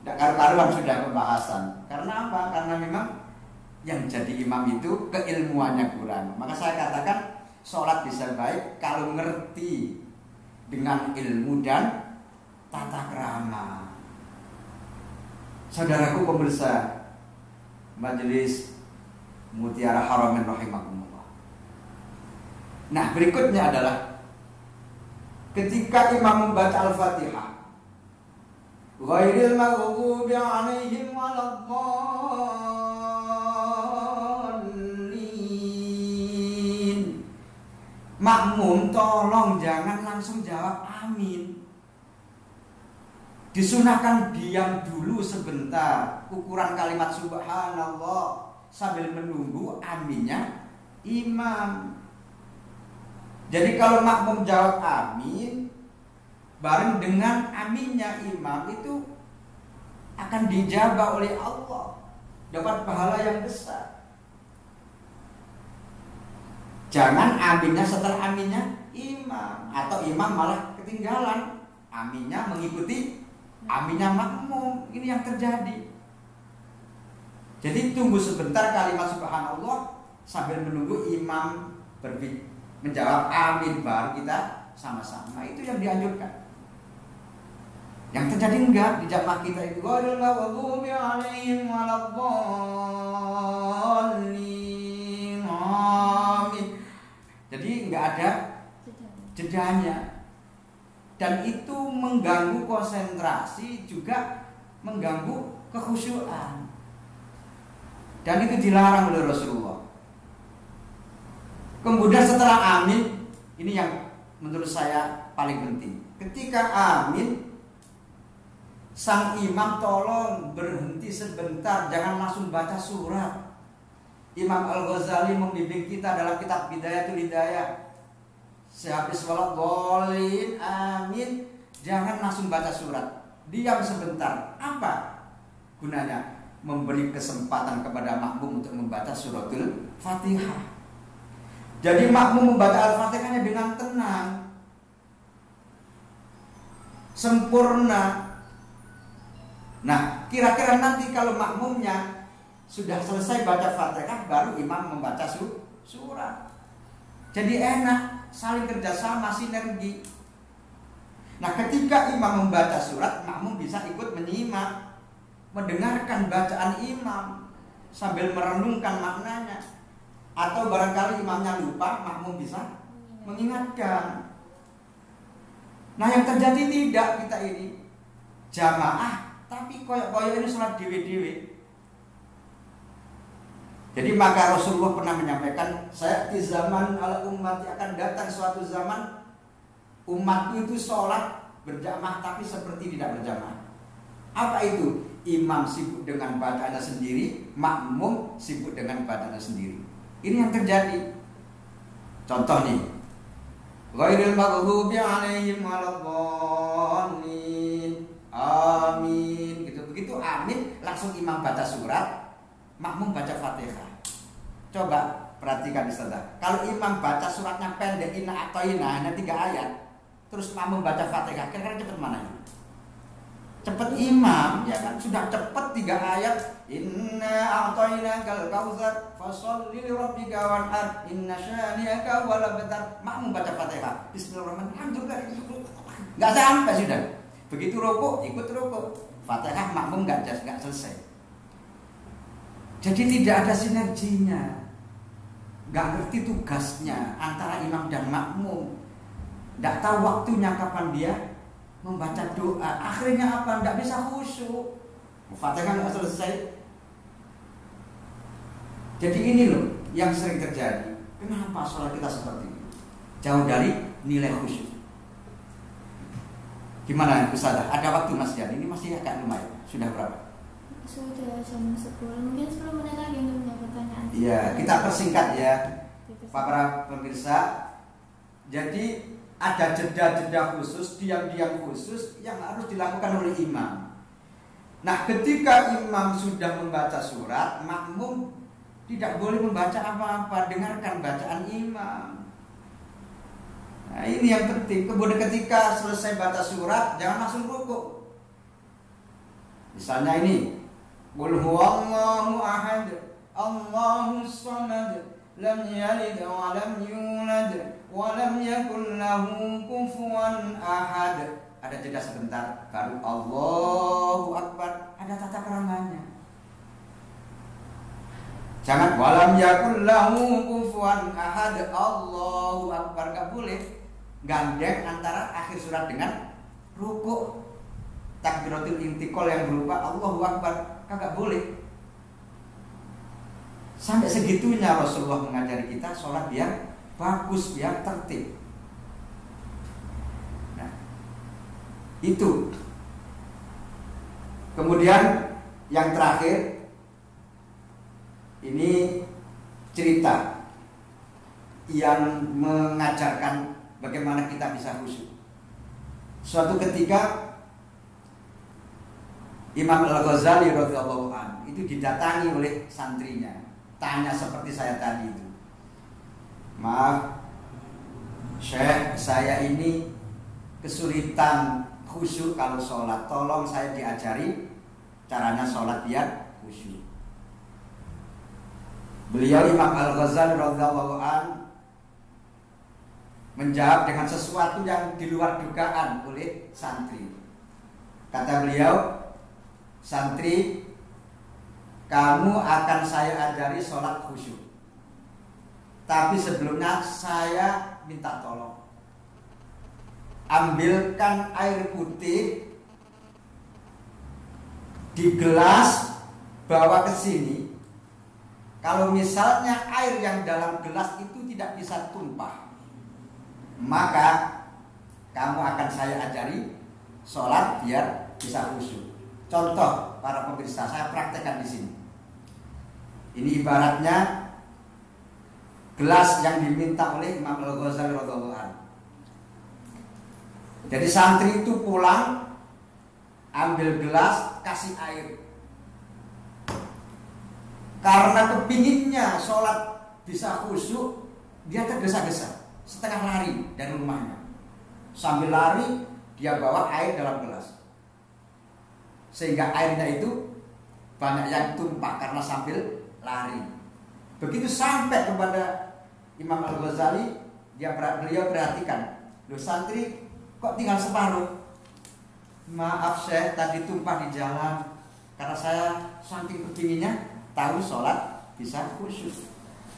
tidak karu-karuan sudah pembahasan. Karena apa? Karena memang yang jadi imam itu keilmuannya kurang. Maka saya katakan sholat bisa baik kalau ngerti dengan ilmu dan tata krama. Saudaraku pemirsa Majelis Mutiara Haramain rahimakumullah. Nah, berikutnya adalah ketika imam membaca Al-Fatihah, ghairil maghdubi alaihim waladdallin, makmum tolong jangan langsung jawab amin. Disunahkan diam dulu sebentar, ukuran kalimat subhanallah, sambil menunggu aminnya imam. Jadi kalau makmum jawab amin bareng dengan aminnya imam, itu akan dijabah oleh Allah, dapat pahala yang besar. Jangan aminnya setelah aminnya imam, atau imam malah ketinggalan, aminnya mengikuti aminnya makmum. Ini yang terjadi. Jadi tunggu sebentar kalimat subhanallah sambil menunggu imam menjawab amin, baru kita sama-sama. Itu yang dianjurkan. Yang terjadi enggak di jamaah kita itu ghairil maghdubi alaihim waladdallin. Amin. Jadi enggak ada jedanya. Dan itu mengganggu konsentrasi, juga mengganggu kekhusyuan. Dan itu dilarang oleh Rasulullah. Kemudian setelah amin, ini yang menurut saya paling penting. Ketika amin, sang imam tolong berhenti sebentar, jangan langsung baca surat. Imam Al-Ghazali membimbing kita dalam kitab Bidayatul Hidayah. Sehabis sholat golin amin, jangan langsung baca surat, diam sebentar. Apa gunanya? Memberi kesempatan kepada makmum untuk membaca suratul Fatihah. Jadi makmum membaca Al-Fatihahnya dengan tenang, sempurna. Nah, kira-kira nanti kalau makmumnya sudah selesai baca Fatihah, baru imam membaca surat. Jadi enak, saling kerjasama, sinergi. Nah, ketika imam membaca surat, makmum bisa ikut menyimak, mendengarkan bacaan imam sambil merenungkan maknanya. Atau barangkali imamnya lupa, makmum bisa mengingatkan. Nah, yang terjadi tidak kita ini jamaah, tapi koyok-koyok ini sholat dewe-dewe. Jadi maka Rasulullah pernah menyampaikan, saya di zaman ala umat akan datang suatu zaman umatku itu sholat berjamaah tapi seperti tidak berjamaah. Apa itu? Imam sibuk dengan bacaannya sendiri, makmum sibuk dengan bacaannya sendiri. Ini yang terjadi. Contoh nih, ghairil maghdubi alaihim waladdallin. langsung imam baca surat, makmum baca Fatihah. Coba perhatikan Ustazah. Kalau imam baca suratnya pendek, inna atoina, hanya 3 ayat, terus makmum baca Fatihah, kira-kira cepet mana ya? Cepet imam, ya kan? Sudah cepet 3 ayat. Inna a'tainakal kautsar fasholli lirabbika wanhar inna syani'aka wal abtar. Makmum baca Fatihah. Bismillahirrahmanirrahim. Enggak sampai sudah. Begitu rukuk, ikut rukuk. Fatihah makmum enggak selesai. Jadi tidak ada sinerginya. Enggak ngerti tugasnya antara imam dan makmum. Enggak tahu waktunya kapan dia membaca doa. Akhirnya apa? Enggak bisa khusyuk. Fatihah enggak selesai. Jadi ini loh yang sering terjadi. Kenapa sholat kita seperti ini? Jauh dari nilai khusyuk. Gimana Ustazah? Ada waktu Mas Jan? Ini masih agak lumayan. Sudah berapa? Sudah jam 10. Mungkin 10 menit lagi untuk punya pertanyaan. Iya, kita persingkat ya, para pemirsa. Jadi ada jeda-jeda khusus, diam-diam khusus yang harus dilakukan oleh imam. Nah, ketika imam sudah membaca surat, makmum tidak boleh membaca apa-apa, dengarkan bacaan imam. Nah, ini yang penting. Kemudian ketika selesai baca surat, jangan langsung rukuk. Misalnya ini, Qul huwallahu ahad, Allahus samad, lam yalid wa lam yulad wa lam yakul lahu kufuwan ahad. Ada jeda sebentar, baru Allahu Akbar, ada tata keramanya. Jangan walam yakul lahu kufuwan ahad, Allahu Akbar, enggak boleh gandeng antara akhir surat dengan rukuk. Takbiratul intiqal yang berupa Allahu Akbar kagak boleh. Sampai segitunya Rasulullah mengajari kita sholat biar bagus, biar tertib. Nah, itu. Kemudian yang terakhir, ini cerita yang mengajarkan bagaimana kita bisa khusyuk. Suatu ketika Imam Al-Ghazali radhiyallahu anhu itu didatangi oleh santrinya, tanya seperti saya tadi itu. Maaf, Syekh, saya ini kesulitan khusyuk kalau sholat. Tolong saya diajari caranya sholat biar khusyuk. Beliau Imam Al-Ghazali radhiyallahu anhu menjawab dengan sesuatu yang di luar dugaan oleh santri. Kata beliau, santri, kamu akan saya ajari sholat khusyuk. Tapi sebelumnya saya minta tolong, ambilkan air putih di gelas, bawa ke sini. Kalau misalnya air yang dalam gelas itu tidak bisa tumpah, maka kamu akan saya ajari sholat biar bisa khusyuk. Contoh para pemirsa, saya praktekkan di sini. Ini ibaratnya gelas yang diminta oleh Imam Al-Ghazali radhiyallahu anhu. Jadi santri itu pulang, ambil gelas, kasih air. Karena kepinginnya sholat bisa khusyuk, dia tergesa-gesa, setengah lari dari rumahnya. Sambil lari, dia bawa air dalam gelas, sehingga airnya itu banyak yang tumpah karena sambil lari. Begitu sampai kepada Imam Al-Ghazali, beliau perhatikan, loh santri kok tinggal separuh? Maaf Syekh, tadi tumpah di jalan. Karena saya saking kepinginnya tahu sholat bisa khusyuk.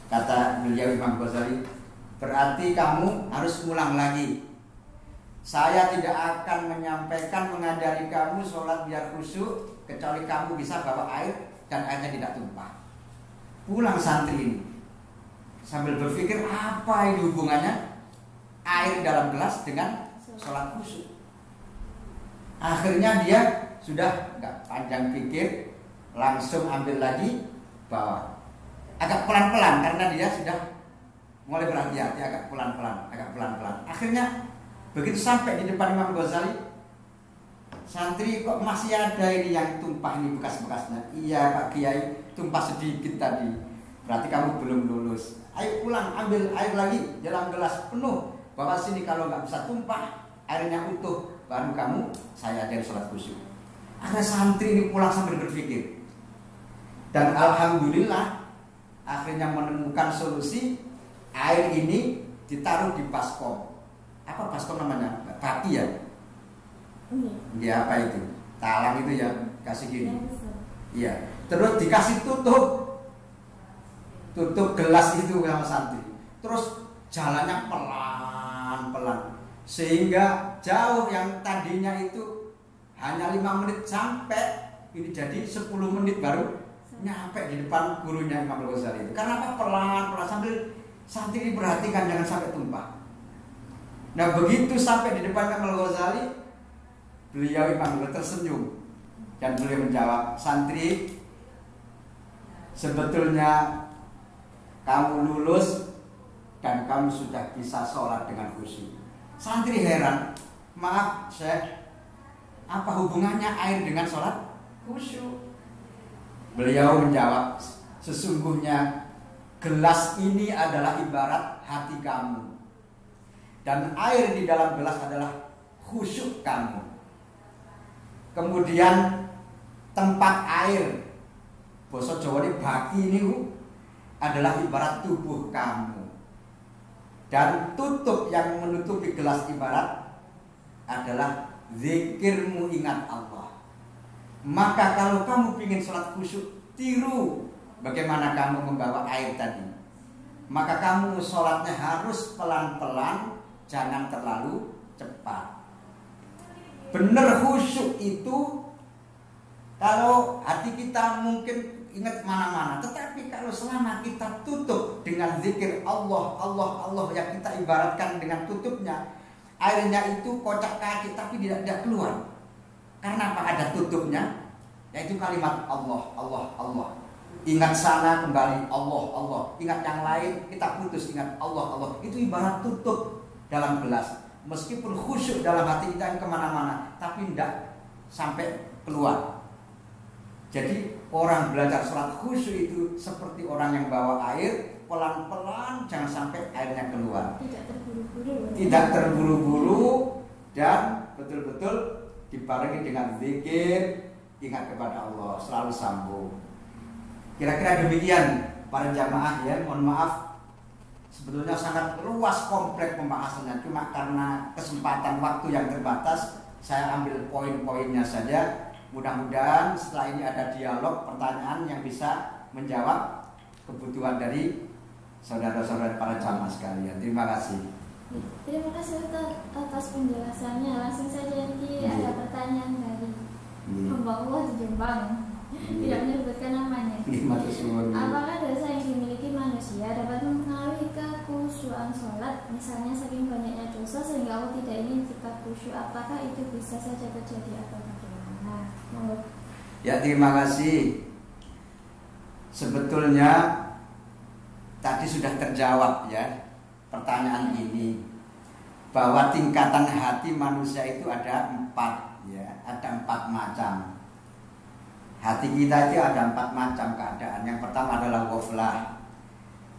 Kata beliau Imam Ghazali, berarti kamu harus ulang lagi. Saya tidak akan menyampaikan mengajari kamu sholat biar khusyuk kecuali kamu bisa bawa air dan airnya tidak tumpah. Pulang santri ini sambil berpikir, apa ini hubungannya air dalam gelas dengan sholat khusyuk. Akhirnya dia sudah nggak panjang pikir, langsung ambil lagi, bawa. Agak pelan-pelan karena dia sudah mulai berhati-hati, agak pelan-pelan. Akhirnya begitu sampai di depan Imam Ghazali, santri kok masih ada ini yang tumpah ini bekas-bekasnya. Iya Pak Kiai, tumpah sedikit tadi. Berarti kamu belum lulus. Ayo pulang, ambil air lagi dalam gelas penuh. Bawa sini, kalau nggak bisa tumpah, airnya utuh, baru kamu saya ajari sholat khusyuk. Ada santri ini pulang sambil berpikir. Dan alhamdulillah akhirnya menemukan solusi. Air ini ditaruh di baskom. Apa baskom namanya? Baki ya? Ya apa itu? Talang itu ya, kasih gini. Iya. Terus dikasih tutup gelas itu sama santri. Terus jalannya pelan-pelan, sehingga jauh yang tadinya itu hanya 5 menit sampai ini jadi 10 menit baru nyampe di depan gurunya Imam Al-Ghazali itu. Karena apa? Pelan-pelan sambil santri perhatikan jangan sampai tumpah. Nah begitu sampai di depan Imam Al-Ghazali, beliau Imam Al-Ghazali tersenyum dan beliau menjawab, santri, sebetulnya kamu lulus dan kamu sudah bisa sholat dengan khusyuk. Santri heran, maaf Syekh, apa hubungannya air dengan sholat khusyuk? Beliau menjawab, sesungguhnya gelas ini adalah ibarat hati kamu, dan air di dalam gelas adalah khusyuk kamu. Kemudian tempat air, basa Jawa ini baki ini adalah ibarat tubuh kamu, dan tutup yang menutupi gelas ibarat adalah zikirmu, ingat Allah. Maka kalau kamu ingin sholat khusyuk, tiru bagaimana kamu membawa air tadi. Maka kamu sholatnya harus pelan-pelan, jangan terlalu cepat. Benar khusyuk itu kalau hati kita mungkin ingat mana-mana, tetapi kalau selama kita tutup dengan zikir Allah, Allah, Allah yang kita ibaratkan dengan tutupnya, airnya itu kocak kaki tapi tidak keluar. Karena apa? Ada tutupnya, yaitu kalimat Allah, Allah, Allah. Ingat sana kembali Allah, Allah. Ingat yang lain kita putus, ingat Allah, Allah. Itu ibarat tutup dalam gelas. Meskipun khusyuk dalam hati kita yang kemana-mana, tapi tidak sampai keluar. Jadi orang belajar sholat khusyuk itu seperti orang yang bawa air, pelan-pelan, jangan sampai airnya keluar. Tidak terburu-buru. Tidak terburu-buru dan betul-betul dibarengi dengan zikir, ingat kepada Allah, selalu sambung. Kira-kira demikian para jamaah ya. Mohon maaf, sebetulnya sangat luas kompleks pembahasannya, cuma karena kesempatan waktu yang terbatas saya ambil poin-poinnya saja. Mudah-mudahan setelah ini ada dialog, pertanyaan yang bisa menjawab kebutuhan dari saudara-saudara para jamaah sekalian. Terima kasih. Terima kasih atas penjelasannya. Langsung saja nanti ada pertanyaan dari hamba Allah di Jombang. Tidak menyebutkan namanya. Apakah dosa yang dimiliki manusia dapat mempengaruhi kekhusyuan sholat? Misalnya saking banyaknya dosa sehingga Allah tidak ingin kita khusyuk. Apakah itu bisa saja terjadi atau bagaimana? Ya, terima kasih. Sebetulnya tadi sudah terjawab ya pertanyaan ini, bahwa tingkatan hati manusia itu ada 4 ya, ada 4 macam. Hati kita itu ada 4 macam keadaan. Yang pertama adalah ghaflah.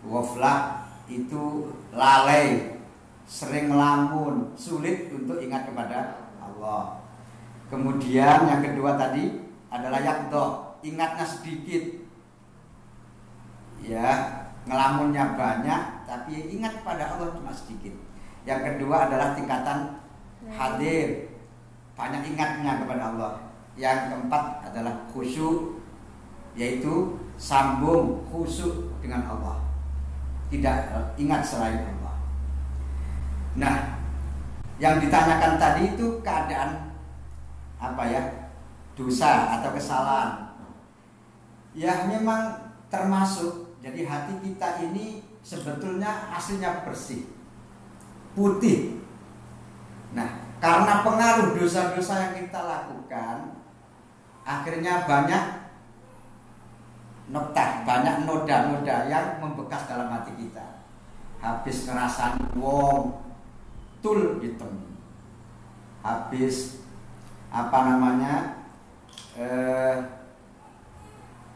Ghaflah itu lalai, sering melamun, sulit untuk ingat kepada Allah. Kemudian yang kedua tadi adalah yaqdha, ingatnya sedikit. Ya, ngelamunnya banyak tapi ingat kepada Allah cuma sedikit. Yang kedua adalah tingkatan hadir, banyak ingatnya kepada Allah. Yang keempat adalah khusyuk, yaitu sambung khusyuk dengan Allah, tidak ingat selain Allah. Nah, yang ditanyakan tadi itu keadaan apa ya, dosa atau kesalahan. Ya memang termasuk. Jadi hati kita ini sebetulnya aslinya bersih, putih. Nah, karena pengaruh dosa-dosa yang kita lakukan, akhirnya banyak noda-noda yang membekas dalam hati kita. Habis ngerasain wong tul hitam, habis apa namanya,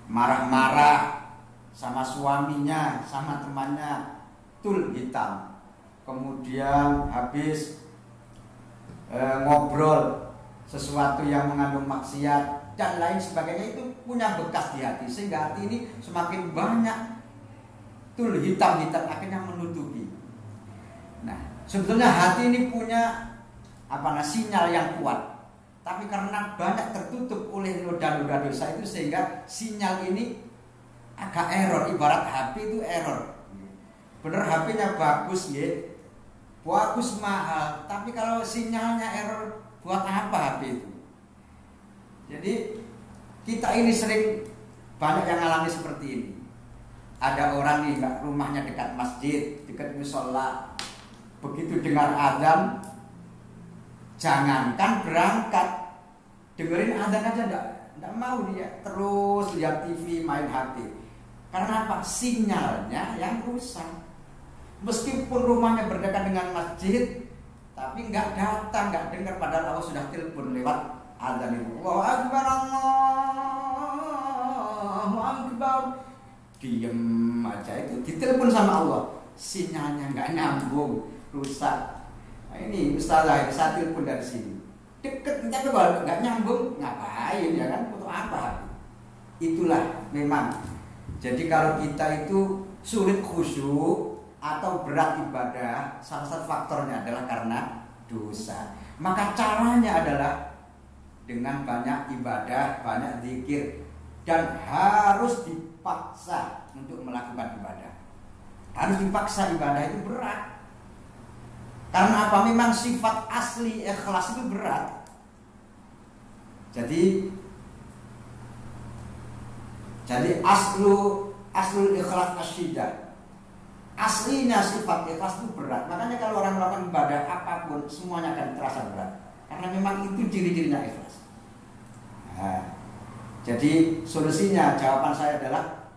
marah-marah sama suaminya, sama temannya, tul hitam. Kemudian habis ngobrol sesuatu yang mengandung maksiat dan lain sebagainya, itu punya bekas di hati, sehingga hati ini semakin banyak tul hitam-hitam akhirnya menutupi. Nah, sebetulnya hati ini punya sinyal yang kuat, tapi karena banyak tertutup oleh noda-noda dosa itu, sehingga sinyal ini agak error. Ibarat HP itu error. Bener HP-nya bagus ya, bagus mahal, tapi kalau sinyalnya error, buat apa HP itu? Jadi kita ini sering banyak yang alami seperti ini. Ada orang nih, rumahnya dekat masjid, dekat musola, begitu dengar azan, jangankan berangkat, dengerin azan aja enggak mau dia, terus lihat TV, main HP. Karena apa? Sinyalnya yang rusak. Meskipun rumahnya berdekatan dengan masjid, tapi nggak datang, nggak dengar, padahal Allah sudah telepon lewat azan itu. Allahu Akbar, Allahu Akbar. Diem aja, itu ditelepon sama Allah. Sinyalnya nggak nyambung, rusak. Nah, ini Ustazah, saya telepon dari sini. Deket, tapi kalau nggak nyambung, ngapain ya kan? Untuk apa? Itulah memang. Jadi kalau kita itu sulit khusyuk atau berat ibadah, salah satu faktornya adalah karena dosa. Maka caranya adalah dengan banyak ibadah, banyak zikir, dan harus dipaksa untuk melakukan ibadah. Harus dipaksa, ibadah itu berat. Karena apa? Memang sifat asli ikhlas itu berat. Jadi aslul ikhlas asyidah. Aslinya sifat ikhlas itu berat. Makanya kalau orang melakukan ibadah apapun, semuanya akan terasa berat. Karena memang itu ciri-cirinya ikhlas. Nah, jadi solusinya, jawaban saya adalah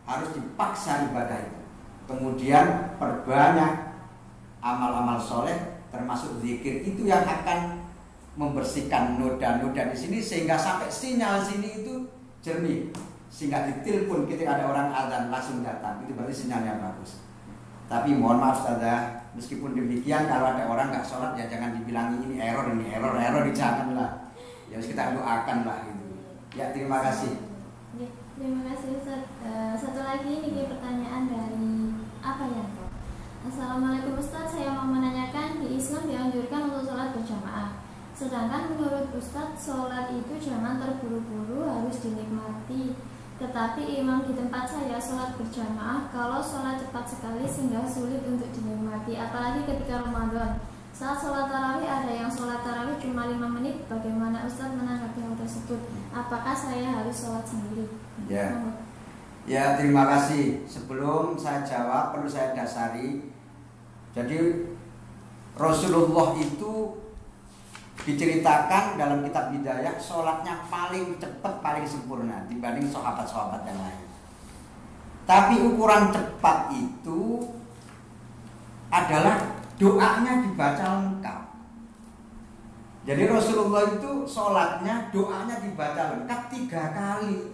harus dipaksa ibadah itu. Kemudian perbanyak amal-amal soleh, termasuk zikir, itu yang akan membersihkan noda-noda di sini, sehingga sampai sinyal sini itu jernih, sehingga ditelepon ketika ada orang azan langsung datang. Itu berarti sinyalnya bagus. Tapi mohon maaf Ustazah, meskipun demikian, kalau ada orang nggak sholat ya jangan dibilangi ini error, janganlah. Ya harus kita doakanlah gitu. Ya, terima kasih. Terima kasih Ustaz. Satu lagi ini pertanyaan dari apa ya? Assalamualaikum Ustaz, saya mau menanyakan, di Islam dianjurkan untuk sholat berjamaah. Sedangkan menurut Ustaz, sholat itu jangan terburu-buru, harus dinikmati. Tetapi imam di tempat saya sholat berjamaah, kalau sholat cepat sekali sehingga sulit untuk dinikmati. Apalagi ketika Ramadan, saat sholat tarawih ada yang sholat tarawih cuma 5 menit. Bagaimana Ustaz menanggapi hal tersebut? Apakah saya harus sholat sendiri? Ya, terima kasih. Sebelum saya jawab, perlu saya dasari. Jadi Rasulullah itu diceritakan dalam kitab Hidayah, sholatnya paling cepat, paling sempurna dibanding sahabat-sahabat yang lain. Tapi ukuran cepat itu adalah doanya dibaca lengkap. Jadi Rasulullah itu sholatnya, doanya dibaca lengkap 3 kali.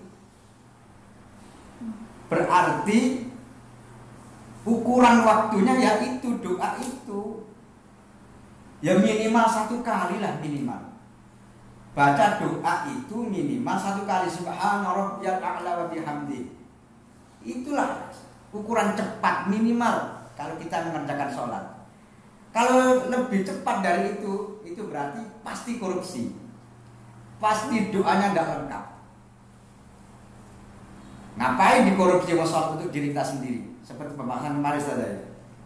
Berarti ukuran waktunya yaitu doa itu. Ya minimal 1 kali lah, minimal. Baca doa itu minimal 1 kali. Subhana rabbiyal a'la wa bihamdi. Itulah ukuran cepat minimal kalau kita mengerjakan sholat. Kalau lebih cepat dari itu berarti pasti korupsi. Pasti doanya nggak lengkap. Ngapain dikorupsi sholat untuk diri kita sendiri? Seperti pembahasan kemarin saja.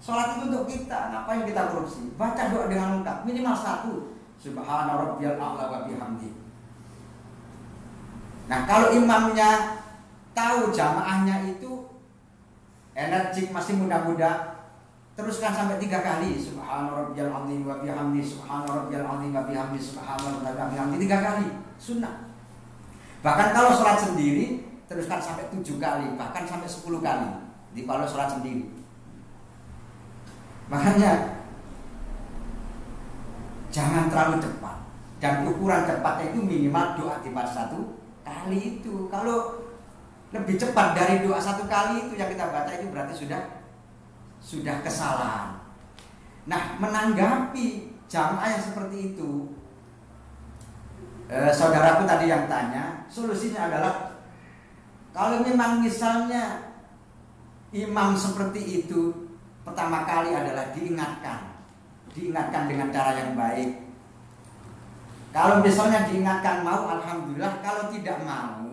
Sholat itu untuk kita, ngapain kita korupsi? Baca doa dengan lengkap, minimal 1. Subhana rabbiyal a'la wa bihamdi. Nah, kalau imamnya tahu jamaahnya itu energik, masih muda-muda, teruskan sampai 3 kali. Subhana rabbiyal azim wa bihamdi, subhana rabbiyal azim wa bihamdi, subhana rabbiyal azim wa bihamdi, 3 kali. Sunnah. Bahkan kalau sholat sendiri, teruskan sampai 7 kali, bahkan sampai 10 kali. Di kalau sholat sendiri. Makanya jangan terlalu cepat. Dan ukuran cepatnya itu minimal doa dibaca 1 kali itu. Kalau lebih cepat dari doa 1 kali itu yang kita baca itu berarti sudah kesalahan. Nah, menanggapi jamaah yang seperti itu, saudaraku tadi yang tanya, solusinya adalah kalau memang misalnya imam seperti itu, pertama kali adalah diingatkan dengan cara yang baik. Kalau misalnya diingatkan mau, alhamdulillah. Kalau tidak mau,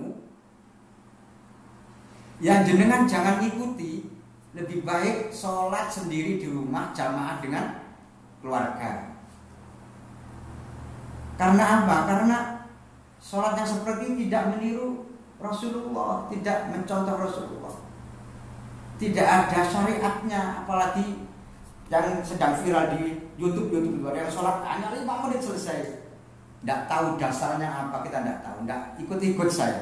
yang jenengan jangan ikuti. Lebih baik sholat sendiri di rumah, jamaah dengan keluarga. Karena apa? Karena sholat yang seperti ini tidak meniru Rasulullah, tidak mencontoh Rasulullah, tidak ada syariatnya. Apalagi yang sedang viral di YouTube yang sholat hanya 5 menit selesai. Tidak tahu dasarnya apa, kita tidak tahu, tidak ikut-ikut saya.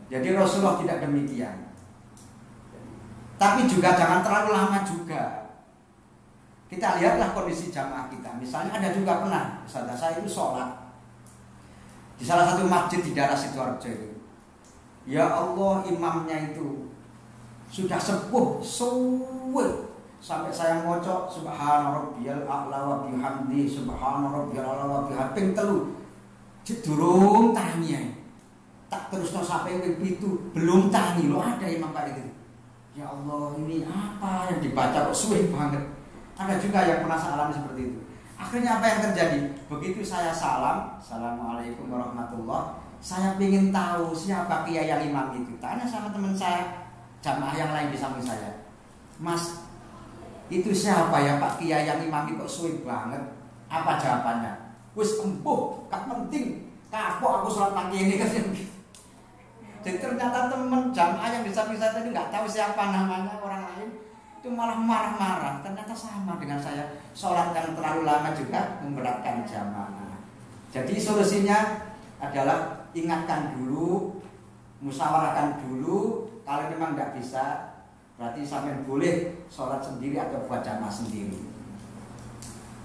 Jadi Rasulullah tidak demikian. Tapi juga jangan terlalu lama juga. Kita lihatlah kondisi jamaah kita. Misalnya ada juga pernah, misalnya saya itu sholat di salah satu masjid di daerah Sidoarjo itu. Ya Allah, imamnya itu sudah sepuh, suwe. Sampai saya ngocok subhana rabbiyal a'la wa bihamdi, subhana rabbiyal a'la wa bihamdi ping 3. Durung tanya. Tak terusno sampai ping 7, belum tangi lo ada imam kayak gitu. Ya Allah, ini apa yang dibaca kok suwe banget. Ada juga yang pernah saya alami seperti itu. Akhirnya apa yang terjadi? Begitu saya salam, assalamualaikum warahmatullah, saya ingin tahu siapa kiai yang imam itu. Tanya sama teman saya, jamaah yang lain di samping saya, Mas, itu siapa ya Pak Kiai yang imam kok suwe banget? Apa jawabannya? Wis empuh, gak penting. Kapok aku sholat pagi ini kan. Jadi ternyata teman jamaah yang di samping saya tadi nggak tahu siapa namanya, orang lain itu malah marah-marah. Ternyata sama dengan saya, sholat yang terlalu lama juga memberatkan jamaah. Jadi solusinya adalah ingatkan dulu, musyawarahkan dulu. Kalau memang nggak bisa, berarti sampai boleh sholat sendiri atau buat jamaah sendiri.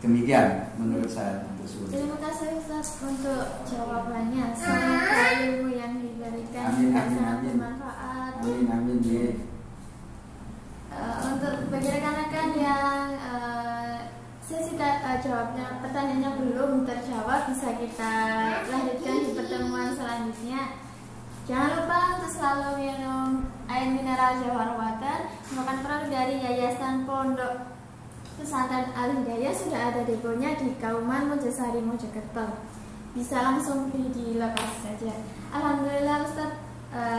Demikian menurut saya untuk solusi. Terima kasih Ustaz untuk jawabannya. Semoga ilmu yang diberikan sangat bermanfaat. Amin. Untuk bagi rekan-rekan yang sesi jawabnya, pertanyaannya belum terjawab, bisa kita lanjutkan di pertemuan selanjutnya. Jangan lupa untuk selalu minum air mineral Jawhar Water, merupakan produk dari Yayasan Pondok Pesantren Al-Hidayah. Sudah ada deponya di Kauman Mojosari, Mojokerto. Bisa langsung beli di lokasi saja. Alhamdulillah Ustaz,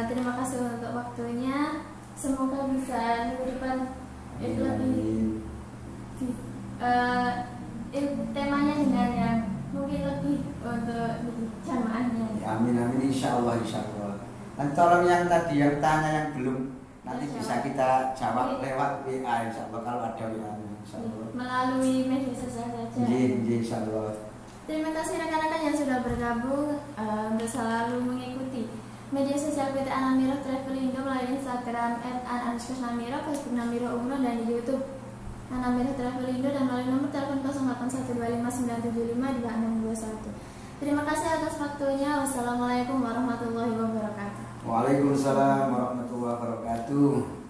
terima kasih untuk waktunya. Semoga bisa minggu depan itu lebih temanya dengan yang mungkin lebih untuk jamaahnya. Amin insya Allah. Dan tolong yang tadi yang tanya yang belum, nanti bisa kita jawab lewat WA insya Allah kalau ada WA-nya. Melalui media sosial saja. Insya Allah. Terima kasih rekan-rekan yang sudah bergabung untuk selalu mengikuti media sosial PT Anamiro Travelindo melalui Instagram @an_namiro, Facebook Namiro Umroh, dan di YouTube Anamiro Travelindo, dan melalui nomor telepon 081259752621. Terima kasih atas waktunya. Wassalamualaikum warahmatullahi wabarakatuh. Waalaikumsalam warahmatullahi wabarakatuh.